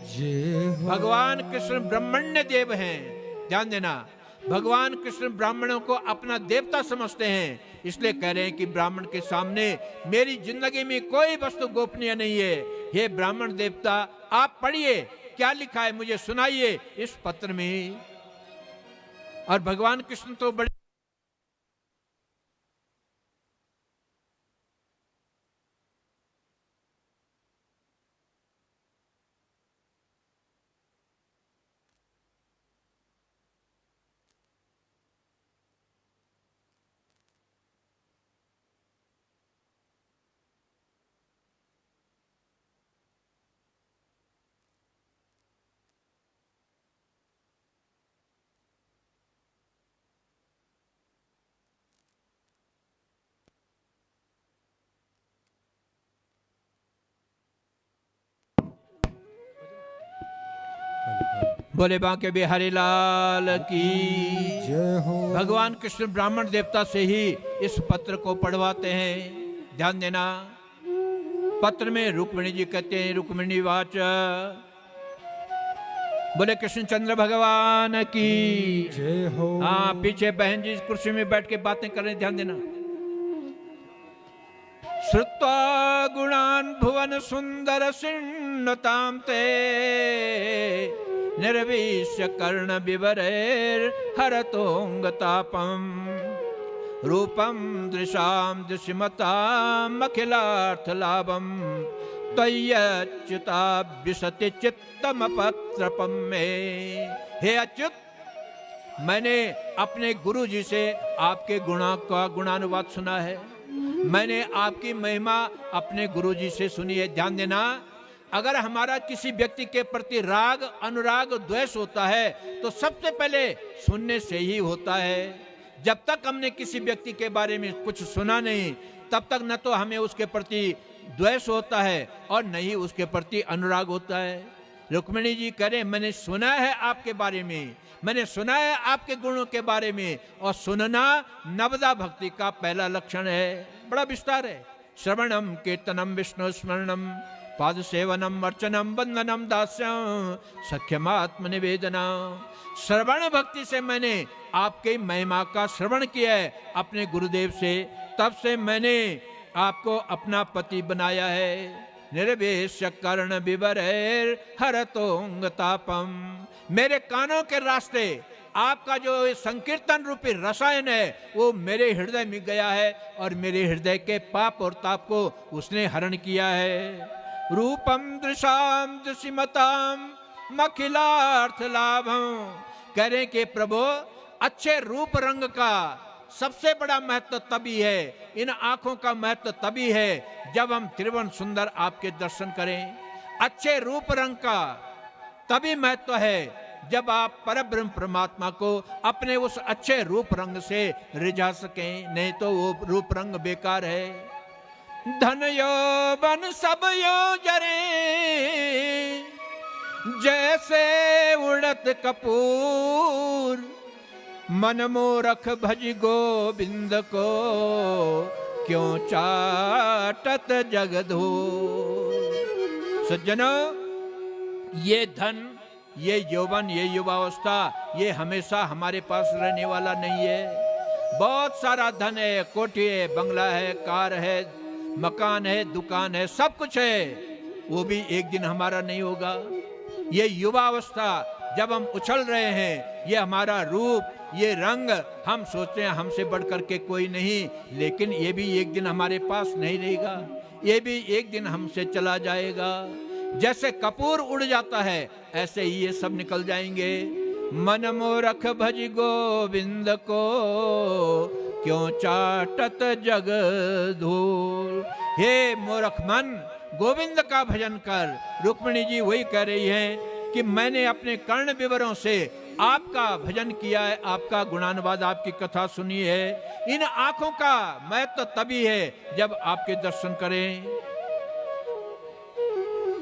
जय हो। भगवान कृष्ण ब्रह्मण्य देव हैं, ध्यान देना। भगवान कृष्ण ब्राह्मणों को अपना देवता समझते हैं, इसलिए कह रहे हैं कि ब्राह्मण के सामने मेरी जिंदगी में कोई वस्तु गोपनीय नहीं है। हे ब्राह्मण देवता आप पढ़िए क्या लिखा है, मुझे सुनाइए इस पत्र में। और भगवान कृष्ण तो बड़े बोले बांके बिहारी लाल की जय हो। भगवान कृष्ण ब्राह्मण देवता से ही इस पत्र को पढ़वाते हैं। ध्यान देना। पत्र में रुक्मिणी जी कहते हैं रुक्मिणी वाच। बोले कृष्णचंद्र भगवान की जय हो। हाँ, पीछे बहन जी कुर्सी में बैठ के बातें कर रहे हैं, ध्यान देना। श्रुत्वा गुणान भुवन सुंदर सिन्नताम ते निर्विश्य कर्ण विवरेर हरतोंगतापम रूपम दृशाम दृश्यमताम अखिलार्थ लाभम त्वय्यच्युता विशति चित्तम पत्रपम में। हे अच्युत, मैंने अपने गुरु जी से आपके गुणा का गुणानुवाद सुना है, मैंने आपकी महिमा अपने गुरु जी से सुनी है। ध्यान देना, अगर हमारा किसी व्यक्ति के प्रति राग अनुराग द्वेष होता है तो सबसे पहले सुनने से ही होता है। जब तक हमने किसी व्यक्ति के बारे में कुछ सुना नहीं, तब तक न तो हमें उसके प्रति द्वेष होता है और न ही उसके प्रति अनुराग होता है। रुक्मिणी जी कह रहे, मैंने सुना है आपके बारे में, मैंने सुना है आपके गुणों के बारे में, और सुनना नवदा भक्ति का पहला लक्षण है। बड़ा विस्तार है। श्रवणम कीर्तनम विष्णु स्मरणम पाद सेवनम अर्चनम वंदनम दास्यम सख्यमात्म निवेदना। श्रवण भक्ति से मैंने आपके महिमा का श्रवण किया है अपने गुरुदेव से, तब से मैंने आपको अपना पति बनाया है। निर्वेश्य कर्ण विवरेर हरतोंगतापम। मेरे कानों के रास्ते आपका जो संकीर्तन रूपी रसायन है वो मेरे हृदय में गया है और मेरे हृदय के पाप और ताप को उसने हरण किया है। रूपम दृशाम दृशिमताम मखिलार्थ लाभम। कह रहे कि प्रभु, अच्छे रूप रंग का सबसे बड़ा महत्व तभी है, इन आंखों का महत्व तभी है जब हम त्रिभुवन सुंदर आपके दर्शन करें। अच्छे रूप रंग का तभी महत्व है जब आप परब्रह्म परमात्मा को अपने उस अच्छे रूप रंग से रिझा सकें, नहीं तो वो रूप रंग बेकार है। धन यौवन सब यो जरे जैसे उड़त कपूर, मन मोरख भज गोविंद को क्यों चाटत जगधूर। सज्जनों, ये धन, ये यौवन, ये युवावस्था, ये हमेशा हमारे पास रहने वाला नहीं है। बहुत सारा धन है, कोठी है, बंगला है, कार है, मकान है, दुकान है, सब कुछ है, वो भी एक दिन हमारा नहीं होगा। ये युवावस्था जब हम उछल रहे हैं, ये हमारा रूप, ये रंग, हम सोचते हैं हमसे बढ़कर के कोई नहीं, लेकिन ये भी एक दिन हमारे पास नहीं रहेगा, ये भी एक दिन हमसे चला जाएगा। जैसे कपूर उड़ जाता है, ऐसे ही ये सब निकल जाएंगे। मन मोरख भज गोविंद को क्यों चाटत जग धूल। हे मूर्ख मन, गोविंद का भजन कर। रुक्मिणी जी वही कह रही हैं कि मैंने अपने कर्ण विवरों से आपका भजन किया है, आपका गुणानुवाद, आपकी कथा सुनी है। इन आंखों का महत्व तभी है जब आपके दर्शन करें।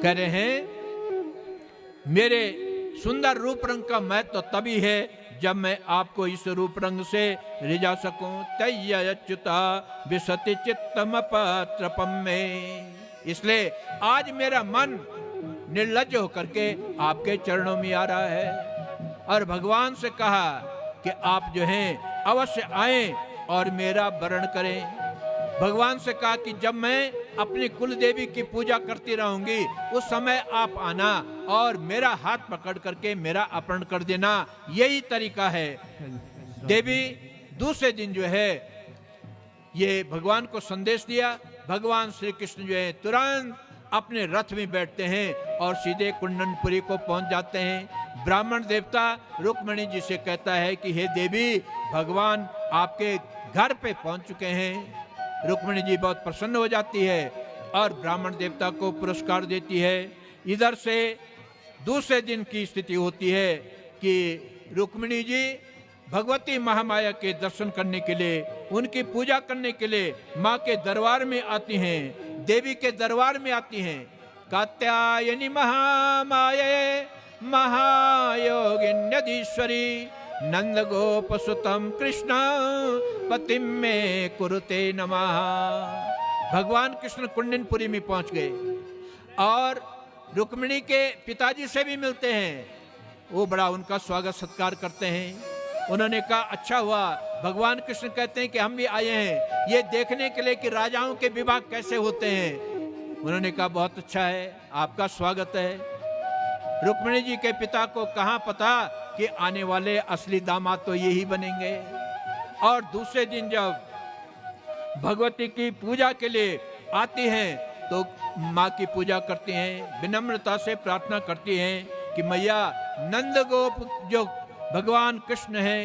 कह रहे हैं मेरे सुंदर रूप रंग का महत्व तभी है जब मैं आपको इस रूप रंग से रिझा सकूं। तय्यच्युता विशति चित्तम पत्रपम में। इसलिए आज मेरा मन निर्लज्ज होकर के आपके चरणों में आ रहा है और भगवान से कहा कि आप जो हैं अवश्य आए और मेरा वरण करें। भगवान से कहा कि जब मैं अपनी कुल देवी की पूजा करती रहूंगी उस समय आप आना और मेरा हाथ पकड़ करके मेरा अपहरण कर देना। यही तरीका है। देवी दूसरे दिन जो है ये भगवान को संदेश दिया। भगवान श्री कृष्ण जो है तुरंत अपने रथ में बैठते हैं और सीधे कुंडनपुरी को पहुंच जाते हैं। ब्राह्मण देवता रुक्मिणी जी से कहता है कि हे देवी, भगवान आपके घर पे पहुंच चुके हैं। रुक्मिणी जी बहुत प्रसन्न हो जाती है और ब्राह्मण देवता को पुरस्कार देती है। इधर से दूसरे दिन की स्थिति होती है कि रुक्मिणी जी भगवती महामाया के दर्शन करने के लिए, उनकी पूजा करने के लिए माँ के दरबार में आती हैं, देवी के दरबार में आती हैं। कात्यायनी महामाये महायोगिन्यधीश्वरी नंद गोप सुतम कृष्ण पतिम में कुरुते नमः। भगवान कृष्ण कुंडनपुरी में पहुंच गए और रुक्मिणी के पिताजी से भी मिलते हैं। वो बड़ा उनका स्वागत सत्कार करते हैं। उन्होंने कहा अच्छा हुआ। भगवान कृष्ण कहते हैं कि हम भी आए हैं ये देखने के लिए कि राजाओं के विवाह कैसे होते हैं। उन्होंने कहा बहुत अच्छा है, आपका स्वागत है। रुक्मिणी जी के पिता को कहां पता कि आने वाले असली दामाद तो यही बनेंगे। और दूसरे दिन जब भगवती की पूजा के लिए आती हैं तो माँ की पूजा करती हैं, विनम्रता से प्रार्थना करती हैं कि मैया नंद गोप जो भगवान कृष्ण हैं,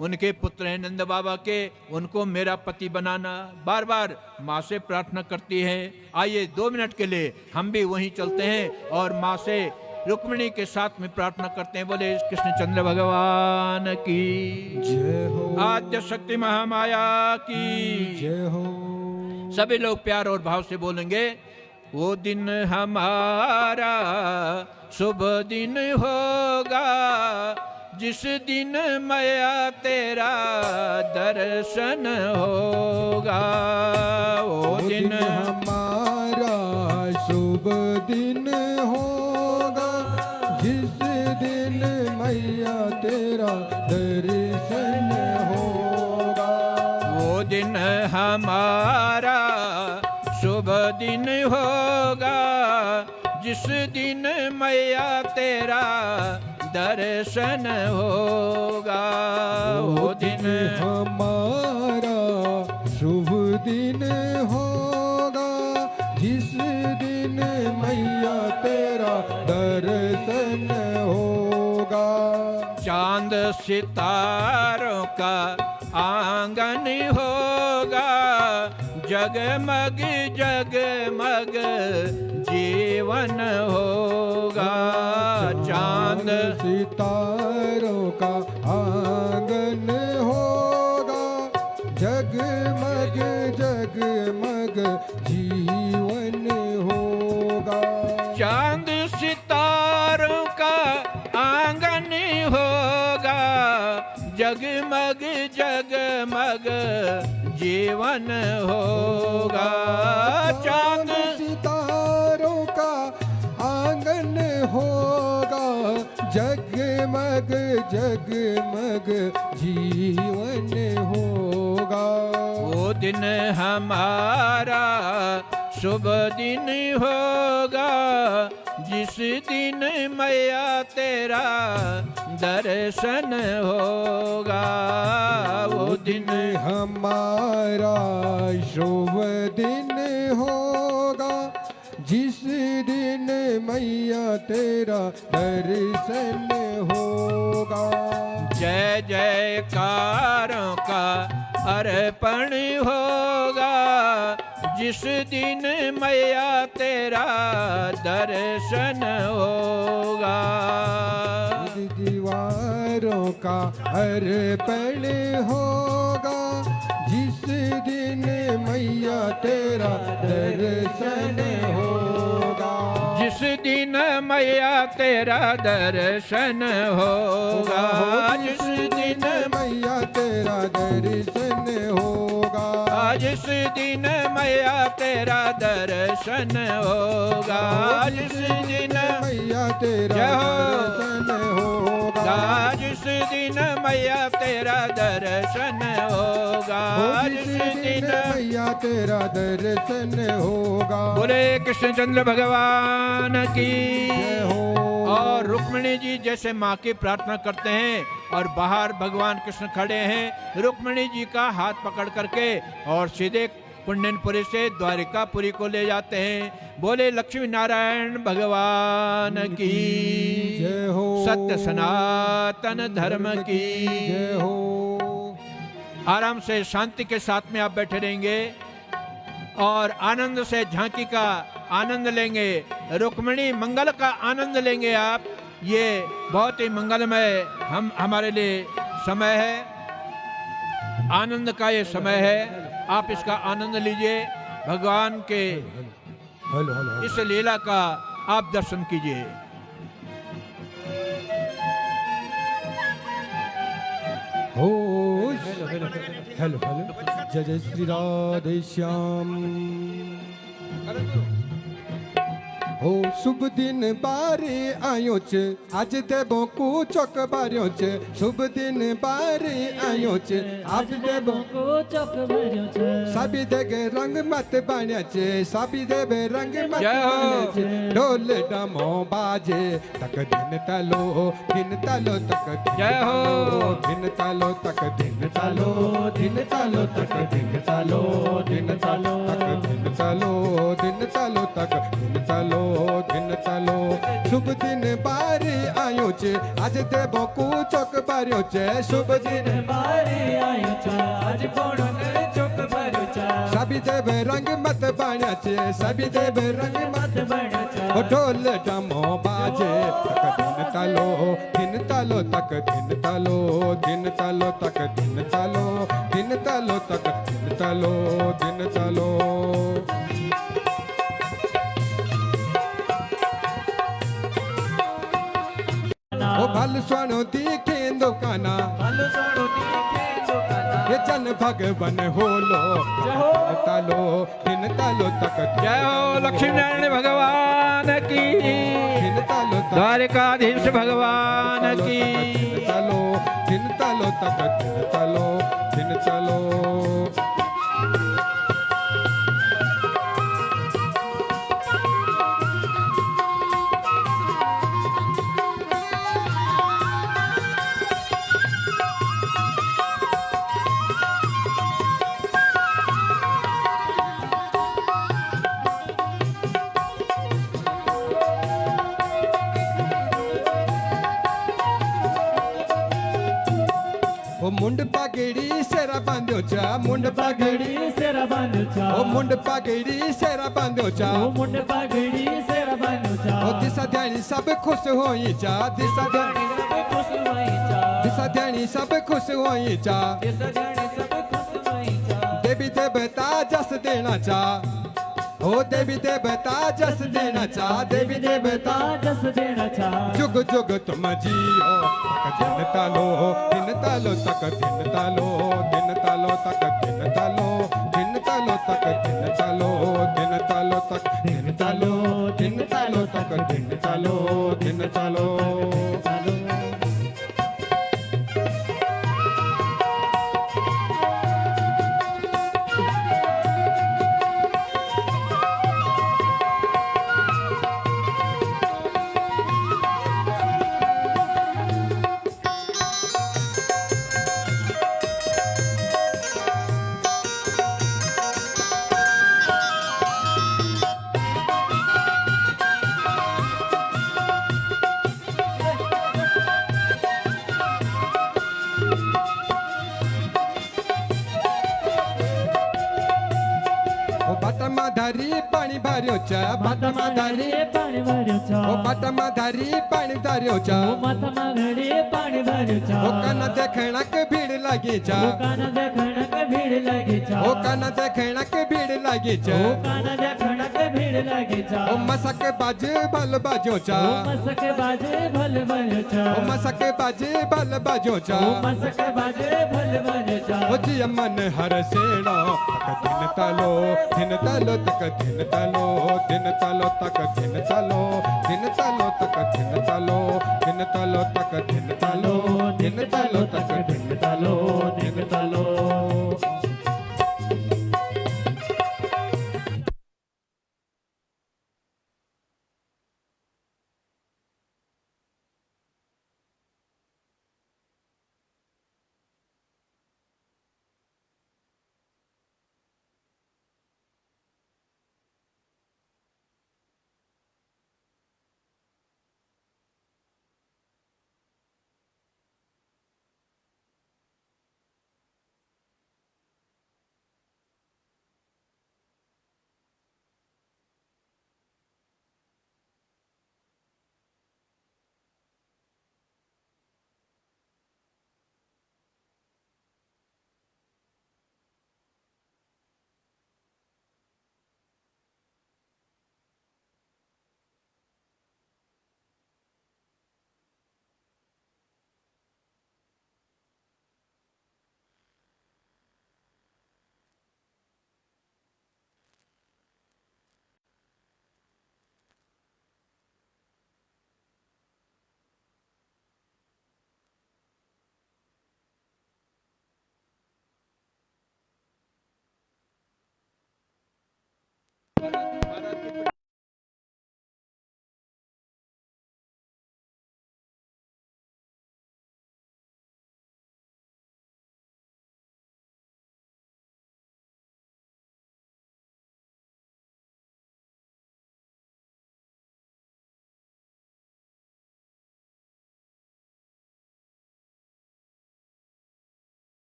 उनके पुत्र हैं नंद बाबा के, उनको मेरा पति बनाना। बार बार माँ से प्रार्थना करती हैं। आइए 2 मिनट के लिए हम भी वहीं चलते हैं और माँ से रुक्मिणी के साथ में प्रार्थना करते हैं। बोले कृष्णचंद्र भगवान की जय हो, आद्य शक्ति महामाया की जय हो। सभी लोग प्यार और भाव से बोलेंगे। वो दिन हमारा शुभ दिन होगा, जिस दिन मैया तेरा दर्शन होगा। वो दिन हमारा शुभ दिन होगा, जिस दिन मैया तेरा दर्शन होगा। वो दिन हमारा शुभ दिन होगा, जिस दिन मैया तेरा दर्शन होगा। वो दिन हमारा शुभ दिन होगा, जिस दिन मैया तेरा दर्शन होगा। चांद सितारों का आंगन होगा, जगमग जगमग जीवन होगा। चांद सितारों का आंगन होगा, जगमग जगमग जीवन होगा। चांद सितारों का आंगन होगा, जगमग जगमग जीवन होगा। चांद सितारों का आंगन होगा, जगमग जगमग जीवन होगा। वो दिन हमारा शुभ दिन होगा, जिस दिन मैया तेरा दर्शन होगा। वो दिन हमारा शुभ दिन होगा, जिस दिन मैया तेरा दर्शन होगा। जय जयकारों का अर्पण होगा, जिस दिन मैया तेरा दर्शन होगा। दीवारों का अर्पण होगा, जिस दिन मैया तेरा दर्शन होगा। जिस दिन मैया तेरा दर्शन होगा। जिस दिन मैया तेरा दर्शन होगा। जिस दिन मैया तेरा दर्शन होगा। जिस दिन मैया तेरा दर्शन होगा। जिस दिन मैया तेरा दर्शन होगा। जिस दिन मैया तेरा दर्शन होगा। बोले कृष्णचंद्र भगवान की जय हो। और रुक्मिणी जी जैसे माँ की प्रार्थना करते हैं और बाहर भगवान कृष्ण खड़े हैं, रुक्मिणी जी का हाथ पकड़ करके और सीधे कुंडनपुरी से द्वारिकापुरी को ले जाते हैं। बोले लक्ष्मी नारायण भगवान की जय हो। सत्य सनातन धर्म की जय हो। आराम से शांति के साथ में आप बैठे रहेंगे और आनंद से झांकी का आनंद लेंगे, रुक्मिणी मंगल का आनंद लेंगे आप। ये बहुत ही मंगलमय हमारे लिए समय है, आनंद का ये समय है। आप इसका आनंद लीजिए, भगवान के इस लीला का आप दर्शन कीजिए। हेलो जय जय श्री राधे श्याम। हो शुभ दिन बारी आयो छे आज देबो कू चौक बार्यो छे शुभ दिन बारी आयो छे आज देबो को चौक भर्यो छे साबी देगे रंग मत बाण्या छे साबी देवे रंग मत जय हो। बाण्या छे ढोल डमो बाजे तक दिन तालो तक जय हो। दिन तालो तक दिन तालो दिन तालो तक दिन तालो दिन तालो तक दिन तालो दिन तालो तक दिन तालो दिन तालो शुभ दिन बारी आयो छे आज देबो कू चौक बार्यो छे शुभ दिन बारी आयो छे आज कोण ने चौक भर्यो छे साबी देवे रंग मत बाण्या छे साबी देवे रंग मत बण्यो छे ओ ढोल डमो बाजे तक दिन तालो तक दिन तालो दिन तालो तक दिन तालो दिन तालो तक दिन तालो दिन तालो ओ भल स्वाणो दिखे दुकाना भलो सोणो दिखे दुकाना ये जन भगवन होलो दिन तालो तक जय हो लक्ष्मी नारायण भगवान की दिन तालो तक द्वारिकाधीश भगवान की दिन तालो तक दिन तालो दिन तालो ओ मुंड पागड़ी सेरा बांध्यो छा मुंड पागड़ी पगड़ी सेरा बांध्यो छे ओ मुंड पागड़ी सेरा बांध्यो छा ओ मुंड पगड़ी सेरा बांध्यो छे ओ दिशा ध्यानी सब खुश होई छा दिशा ध्यानी सब खुश होई छे दिशा ध्यानी सब खुश होई छा दिस जाने सब खुश होई छे देवी देवता जस देना चा ओ देवी देवता जस देना चा देवी देवता जस देना छे जुग जुग तुम जियो तक दिन तालो तक दिन तालो दिन तालो तक दिन तालो दिन तालो तक दिन तालो दिन तालो तक दिन तालो दिन तालो तक दिन तालो दिन तालो ओ बाटमा धारी पाणी भर्यो छा बाटमा धारी पाणी भर्यो छे ओ बाटमा धारी पाणी धार्यो छा ओ माथामा घड़ी पाणी भर्यो छे ओ काना देखणक भीड़ लागी छा ओ काना देखणक भीड़ लागी छे ओ काना देखणक भीड़ लागी छा ओ काना देखणक भीड़ लागी छे ओ मसक बाज भल बाजो छा ओ मसक बाजे भल भर्यो छे ओ मसक बाज भल बाजो छा ओ मसक बाजे भल भर्यो छे ओ जी मन हर सेणो तक दिन तालो तक दिन तालो तक दिन तालो तक दिन तालो तक दिन तालो तक दिन तालो दिन तालो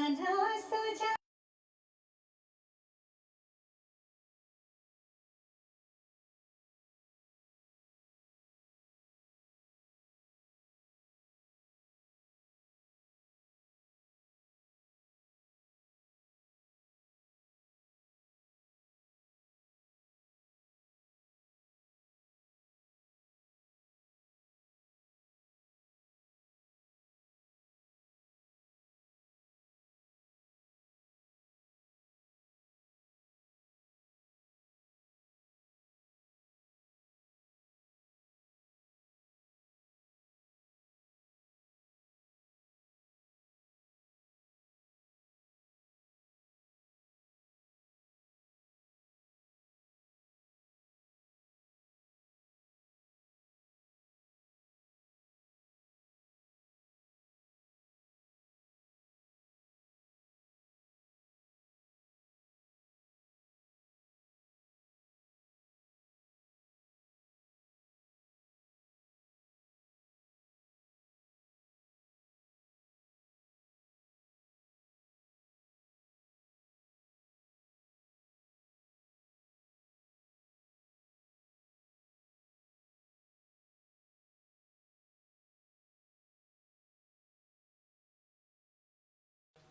माझा सुजा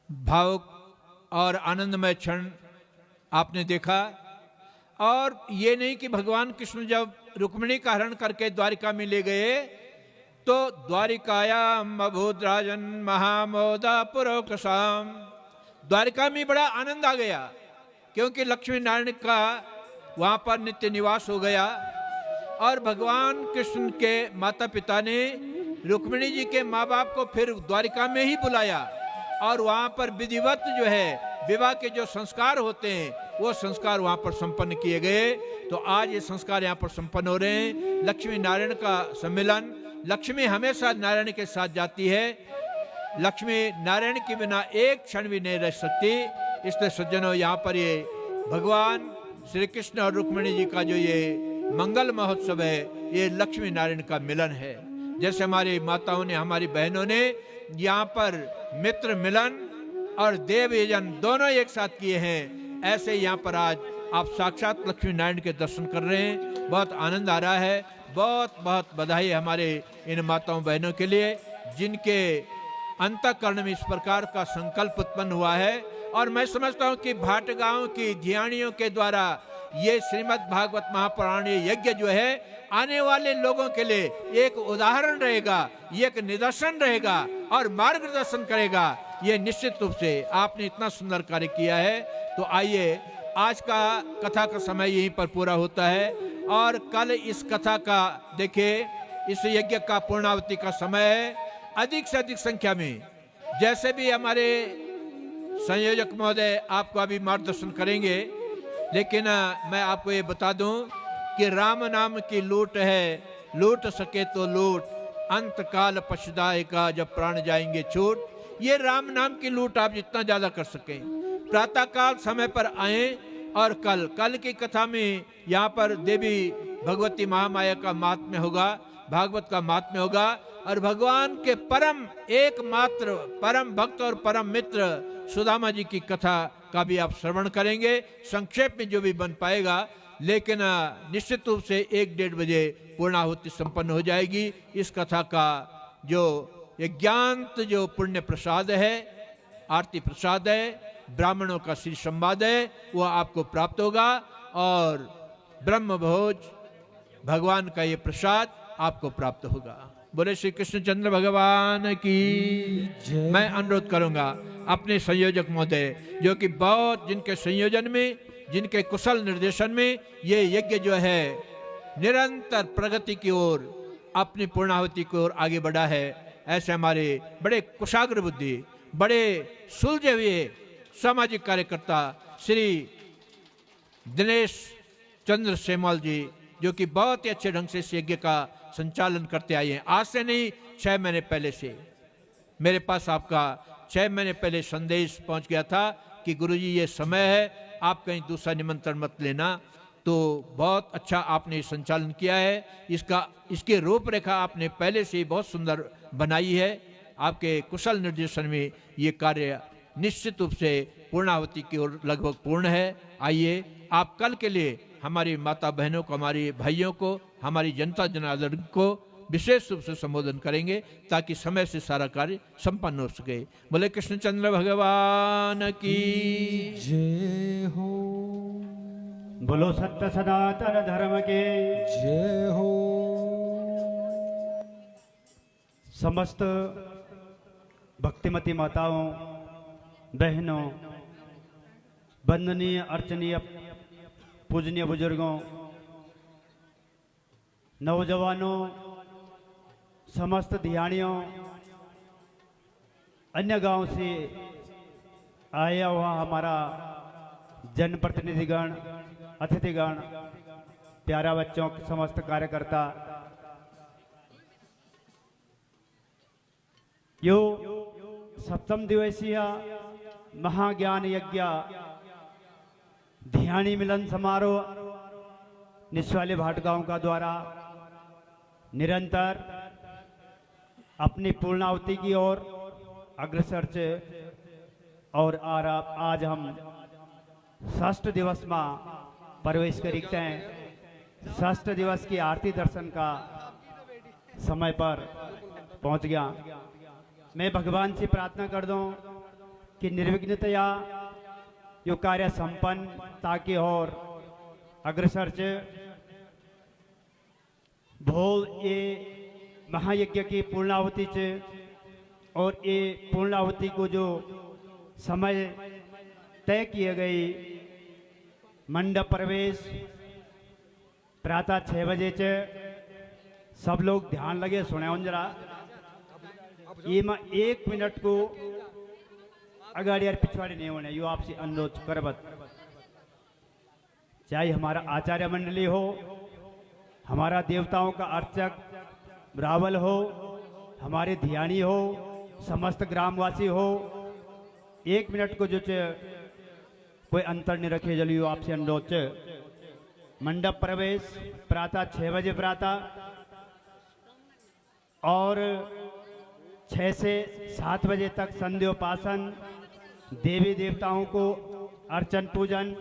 भावुक और आनंदमय क्षण आपने देखा। और ये नहीं कि भगवान कृष्ण जब रुक्मिणी का हरण करके द्वारिका में ले गए तो द्वारिकायाम अभूत राजन महामोदा पुरोकसाम, द्वारिका में बड़ा आनंद आ गया क्योंकि लक्ष्मी नारायण का वहां पर नित्य निवास हो गया। और भगवान कृष्ण के माता पिता ने रुक्मिणी जी के माँ बाप को फिर द्वारिका में ही बुलाया और वहां पर विधिवत जो है विवाह के जो संस्कार होते हैं वो संस्कार वहां पर संपन्न किए गए। तो आज ये संस्कार यहाँ पर संपन्न हो रहे हैं। लक्ष्मी नारायण का सम्मेलन, लक्ष्मी हमेशा नारायण के साथ जाती है, लक्ष्मी नारायण के बिना एक क्षण भी नहीं रह सकती। इसलिए सज्जनों, यहाँ पर ये भगवान श्री कृष्ण और रुक्मिणी जी का जो ये मंगल महोत्सव है, ये लक्ष्मी नारायण का मिलन है। जैसे हमारी माताओं ने, हमारी बहनों ने यहाँ पर मित्र मिलन और देव यजन दोनों एक साथ किए हैं, ऐसे यहाँ पर आज आप साक्षात लक्ष्मी नारायण के दर्शन कर रहे हैं। बहुत आनंद आ रहा है। बहुत बहुत बधाई हमारे इन माताओं बहनों के लिए जिनके अंतःकरण में इस प्रकार का संकल्प उत्पन्न हुआ है। और मैं समझता हूँ कि भाट गांव की ध्यानियों के द्वारा ये श्रीमद् भागवत महापुराण यज्ञ जो है आने वाले लोगों के लिए एक उदाहरण रहेगा, ये एक निदर्शन रहेगा और मार्गदर्शन करेगा। ये निश्चित रूप से आपने इतना सुंदर कार्य किया है। तो आइए, आज का कथा का समय यहीं पर पूरा होता है और कल इस कथा का देखिए, इस यज्ञ का पूर्णावती का समय है। अधिक से अधिक संख्या में, जैसे भी हमारे संयोजक महोदय आपको अभी मार्गदर्शन करेंगे, लेकिन मैं आपको ये बता दूं कि राम नाम की लूट है, लूट सके तो लूट, अंत काल पछताएगा जब प्राण जाएंगे छूट। ये राम नाम की लूट आप जितना ज्यादा कर सकें, प्रातः काल समय पर आए और कल की कथा में यहाँ पर देवी भगवती महामाया का महात्म्य होगा, भागवत का महात्म्य होगा और भगवान के परम एकमात्र परम भक्त और परम मित्र सुदामा जी की कथा का भी आप श्रवण करेंगे, संक्षेप में जो भी बन पाएगा। लेकिन निश्चित रूप से 1-1:30 बजे पूर्णाहुति संपन्न हो जाएगी। इस कथा का जो यज्ञांत जो पुण्य प्रसाद है, आरती प्रसाद है, ब्राह्मणों का श्री संवाद है, वो आपको प्राप्त होगा और ब्रह्म भोज भगवान का ये प्रसाद आपको प्राप्त होगा। बोले श्री कृष्णचंद्र भगवान की। मैं अनुरोध करूंगा अपने संयोजक महोदय, जो कि बहुत जिनके संयोजन में, जिनके कुशल निर्देशन में ये यज्ञ जो है निरंतर प्रगति की ओर, अपनी पूर्णाहुति की ओर आगे बढ़ा है, ऐसे हमारे बड़े कुशाग्र बुद्धि, बड़े सुलझे हुए सामाजिक कार्यकर्ता श्री दिनेश चंद्र सेमल जी, जो कि बहुत ही अच्छे ढंग से इस यज्ञ का संचालन करते आए हैं। आज से नहीं, 6 महीने पहले से मेरे पास आपका 6 महीने पहले संदेश पहुंच गया था कि गुरुजी ये समय है, आप कहीं दूसरा निमंत्रण मत लेना। तो बहुत अच्छा आपने संचालन किया है। इसकी रूपरेखा आपने पहले से ही बहुत सुंदर बनाई है। आपके कुशल निर्देशन में ये कार्य निश्चित रूप से पूर्णाहुति की ओर लगभग पूर्ण है। आइए आप कल के लिए हमारी माता बहनों को, हमारे भाइयों को, हमारी जनता जनार्दन को विशेष रूप से संबोधन करेंगे ताकि समय से सारा कार्य संपन्न हो सके। बोले कृष्णचंद्र भगवान की जय हो, बोलो सत्य सनातन धर्म के। जय हो। समस्त भक्तिमती माताओं, बहनों, वंदनीय अर्चनीय पूजनीय बुजुर्गों, नौजवानों, समस्त ध्यानियों, अन्य गांव से आया हुआ हमारा जनप्रतिनिधिगण, अतिथिगण, प्यारा बच्चों, समस्त कार्यकर्ता, यो सप्तम दिवसीय महाज्ञान यज्ञ ध्यानी मिलन समारोह निस्वाली भाटगांव का द्वारा निरंतर अपनी पूर्णाहुति की ओर अग्रसर से और आज हम षष्ठ दिवस में प्रवेश करते हैं। षष्ठ दिवस की आरती दर्शन का समय पर पहुंच गया। मैं भगवान से प्रार्थना कर दूं कि निर्विघ्नतया यो कार्य संपन्न ताकि और अग्रसर से भोल ये महायज्ञ की पूर्णाहुति से और ये पूर्णाहुति को जो समय तय किए गई मंडप प्रवेश प्रातः 6 बजे से सब लोग ध्यान लगे सुने जरा। ये में 1 मिनट को अगाड़ी यार पिछवाड़ी नहीं होने यो आपसे अनुरोध करबत। चाहे हमारा आचार्य मंडली हो, हमारा देवताओं का अर्चक रावल हो, हमारे ध्यानी हो, समस्त ग्रामवासी हो, 1 मिनट को जो कोई अंतर नहीं रखे जलियो आपसे अनुरोध। मंडप प्रवेश प्रातः 6 बजे प्रातः और 6 से 7 बजे तक संध्योपासन, देवी देवताओं को अर्चन पूजन,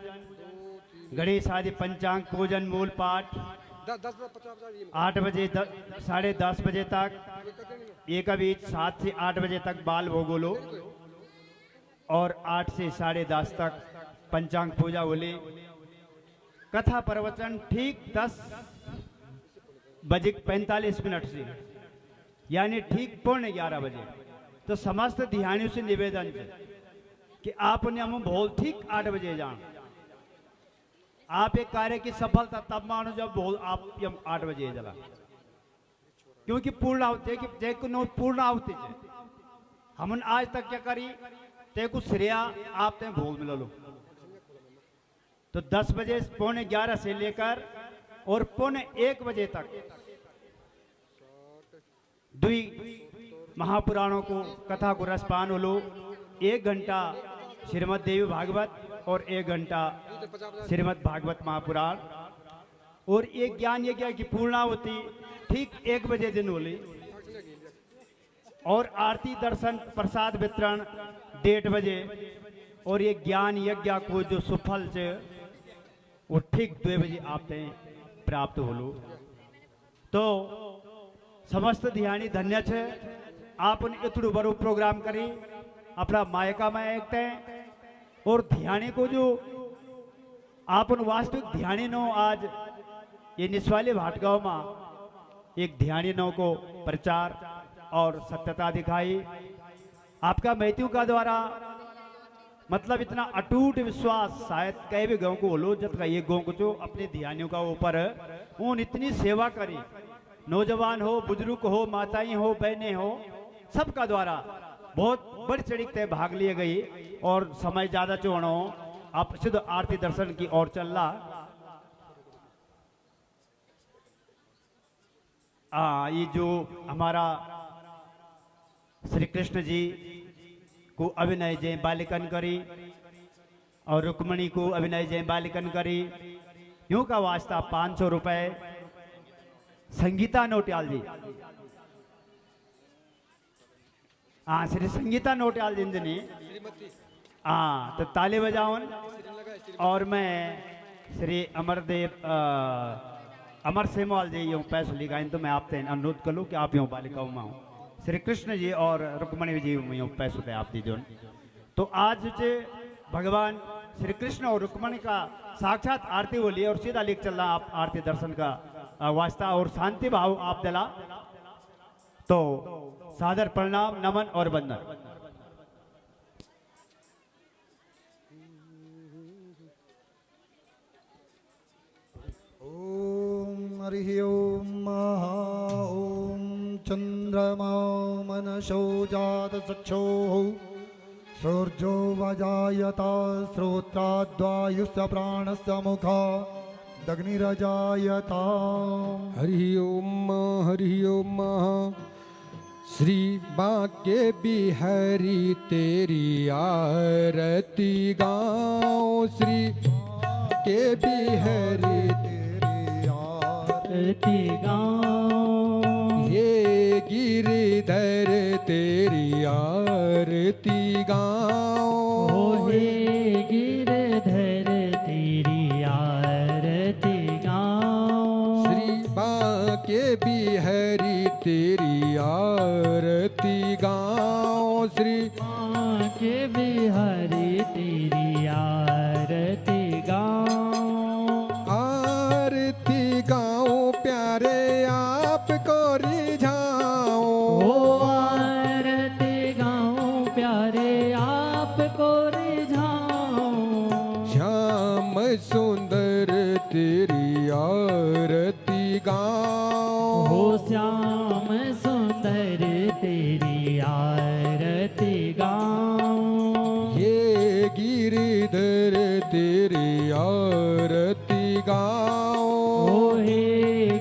गणेश आदि पंचांग पूजन, मूल पाठ 8 बजे 10:30 बजे तक, एक बीच 7 से 8 बजे तक बाल भोगोलो और 8 से 10:30 तक पंचांग पूजा होली। कथा प्रवचन ठीक 10:45 से यानी ठीक 11:15 बजे। तो समस्त ध्यानियों से निवेदन है कि आपने हम भोल ठीक 8 बजे जान। आप एक कार्य की सफलता तब मानो जब भोल आप 8 बजे जला, क्योंकि पूर्ण आहुति कि पूर्ण आहुति हमन आज तक क्या करी ते कुछ श्रेया आप ते भोल मिला लो। तो 10 बजे 11:15 से लेकर और 1:15 बजे तक 2 महापुराणों को कथा को रसपान हो लो। 1 घंटा श्रीमद् देवी भागवत और 1 घंटा श्रीमद् भागवत महापुराण और एक ज्ञान यज्ञ की पूर्णाहुति ठीक 1 बजे दिन होली और आरती दर्शन प्रसाद वितरण 1:30 बजे और ये ज्ञान यज्ञ को जो सुफल से वो ठीक 2 बजे आप प्राप्त हो लो। तो समस्त ध्यानी धन्य छे आपने इतनु बड़ो प्रोग्राम करी अपना मायका में एक और ध्यानी को जो आपन वास्तविक ध्यानी नो आज ये निस्वाली भाटगांव में एक ध्यानी नो को प्रचार और सत्यता दिखाई। आपका मैत्यु का द्वारा मतलब इतना अटूट विश्वास शायद कई भी गांव को बोलो जब का ये गांव को जो अपने ध्यानियों का ऊपर उन इतनी सेवा करी, नौजवान हो, बुजुर्ग हो, माताएं हो, बहनें हो, सबका द्वारा बहुत बड़ी चढ़ी भाग लिए गई और समय ज्यादा चोनो आप सिद्ध आरती दर्शन की ओर चल रहा। ये जो हमारा श्री कृष्ण जी को अभिनय जय बालिकन करी और रुक्मणी को अभिनय जय बालिकन करी, यूं का वास्ता 500 रुपए संगीता नोटियाल जी। हाँ श्री संगीता नोटियाल जिंदनी हाँ तो ताले बजावन और मैं श्री अमरदेव अमर सेमवाल जी यूँ पैसों लिखाइन तो मैं आपसे अनुरोध करूँ कि आप यूँ बालिकाओं में हूँ श्री कृष्ण जी और रुक्मणी जी यूँ पैसों दे आप दीजो। तो आज जे भगवान श्री कृष्ण और रुक्मणी का साक्षात आरती बोली और सीधा लिख चल रहा आप आरती दर्शन का वास्ता और शांति भाव आप दिला तो सादर प्रणाम नमन और वंदन। ओम हरि ओम ओम चंद्रमा मनसो जात चक्षो सूर्यो वजायता श्रोत्राद्वायुस्य प्राणस्य मुखा दग्निरजायता। हरि ओम श्री बांके बिहारी तेरी आरती गाओ श्री के बिहारी तेरी आरती गाऊं ये गिरधर तेरी आरती गाओ हे गिरधर तेरी आरती गाऊं श्री बांके बिहारी तेरी आरती गाओ श्री के बिहारी तेरी आरती गाऊं आरती गाओ प्यारे आपको रिझाओ आरती गाऊं प्यारे आपको रिझाऊं श्याम सुंदर तेरी आरती गाओ हो श्याम सुंदर तेरी आरती गाऊं ये गिरिधर तेरी आरती गाओ हे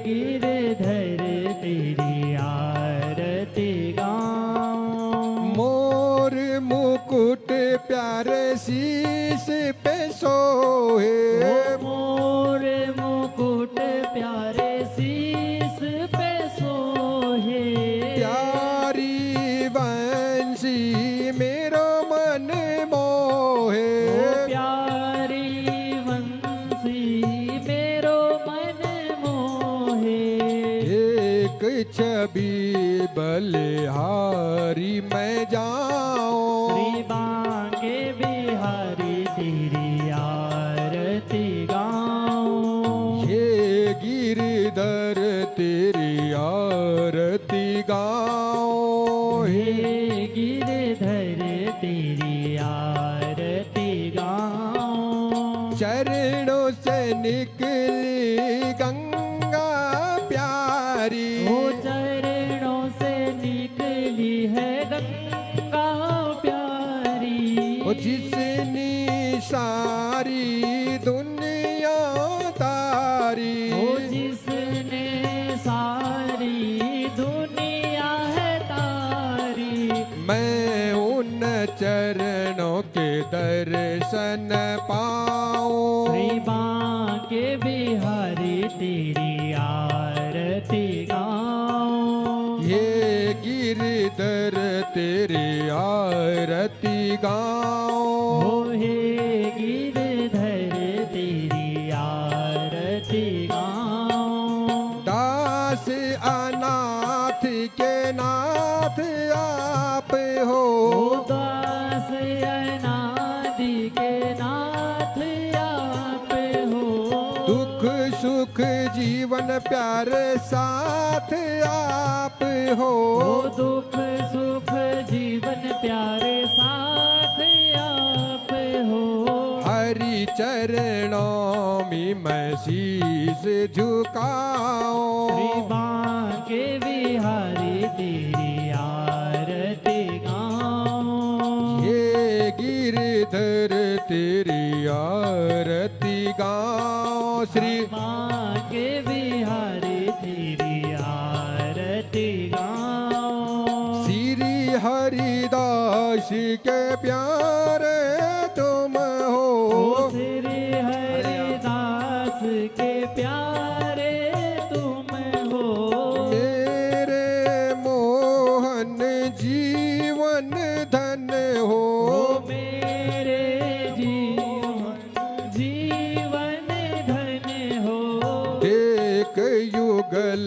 गिरधर तेरी आरती गाऊं मोर मुकुट प्यारे शीश पे सोहे मोर मुकुट प्यारे शीस पे सोहे प्यारी वंशी मेरो मन मोहे प्यारी वंशी मेरो मन मोहे एक छवि बलिहारी मैं जाऊं श्री बांके बिहारी तेरी आरती गाऊं ये गिरधर तेरी आरती गाओ हे गिरधर तेरी आरती गाऊं चरणों से निकली गंगा प्यारी ओ चरणों से निकली है गंगा प्यारी ओ जिसने सारी दुनिया तारी ओ जिसने सारी दुनिया है तारी मैं उन चरणों के दर्शन पाऊं श्री बांके बिहारी तेरी आरती गाऊं ये गिरधर तेरी आरती गाओ हे गिरधर तेरी आरती गाऊं दास अनाथ के नाथ आप हो ओ दास अनादि के नाथ आप हो दुख सुख जीवन प्यारे साथ आप हो ओ दुख सुख जीवन प्यारे साथ आप हो हरि चरणों में मैं शीश झुकाऊं श्री बांके बिहारी तेरी आरती गाऊं ये गिरधर तेरी आरती गाओ श्री बांके बिहारी तेरी आरती गाऊं श्री हरिदास के प्यारे तुम हो ओ श्री हरिदास के प्यारे तुम हो मेरे मोहन जीवन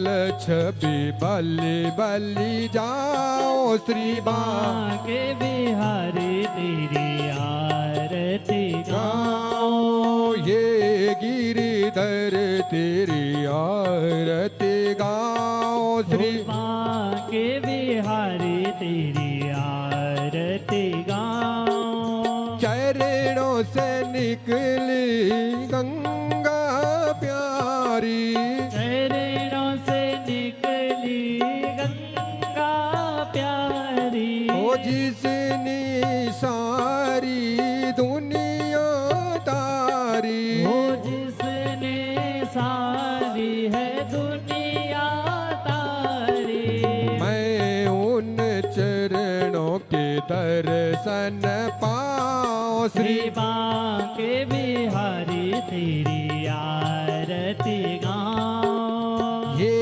लाल छवि बलि बलि जाओ श्री बांके बिहारी तेरी आरती गाओ ये गिरिधर तेरी आरती गाओ श्री बांके बिहारी तेरी आरती गाओ चरणों से निकली गंगा प्यारी चरणों से निकली गंगा प्यारी ओ जिसने सारी दुनिया तारी वो जिसने सारी है दुनिया तारी मैं उन चरणों के दर्शन पाओ श्री श्री बांके बिहारी तेरी आरती गाओ ये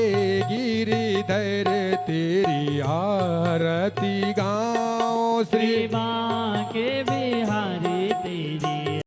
गिरिधर तेरी आरती गाओ श्री श्री बांके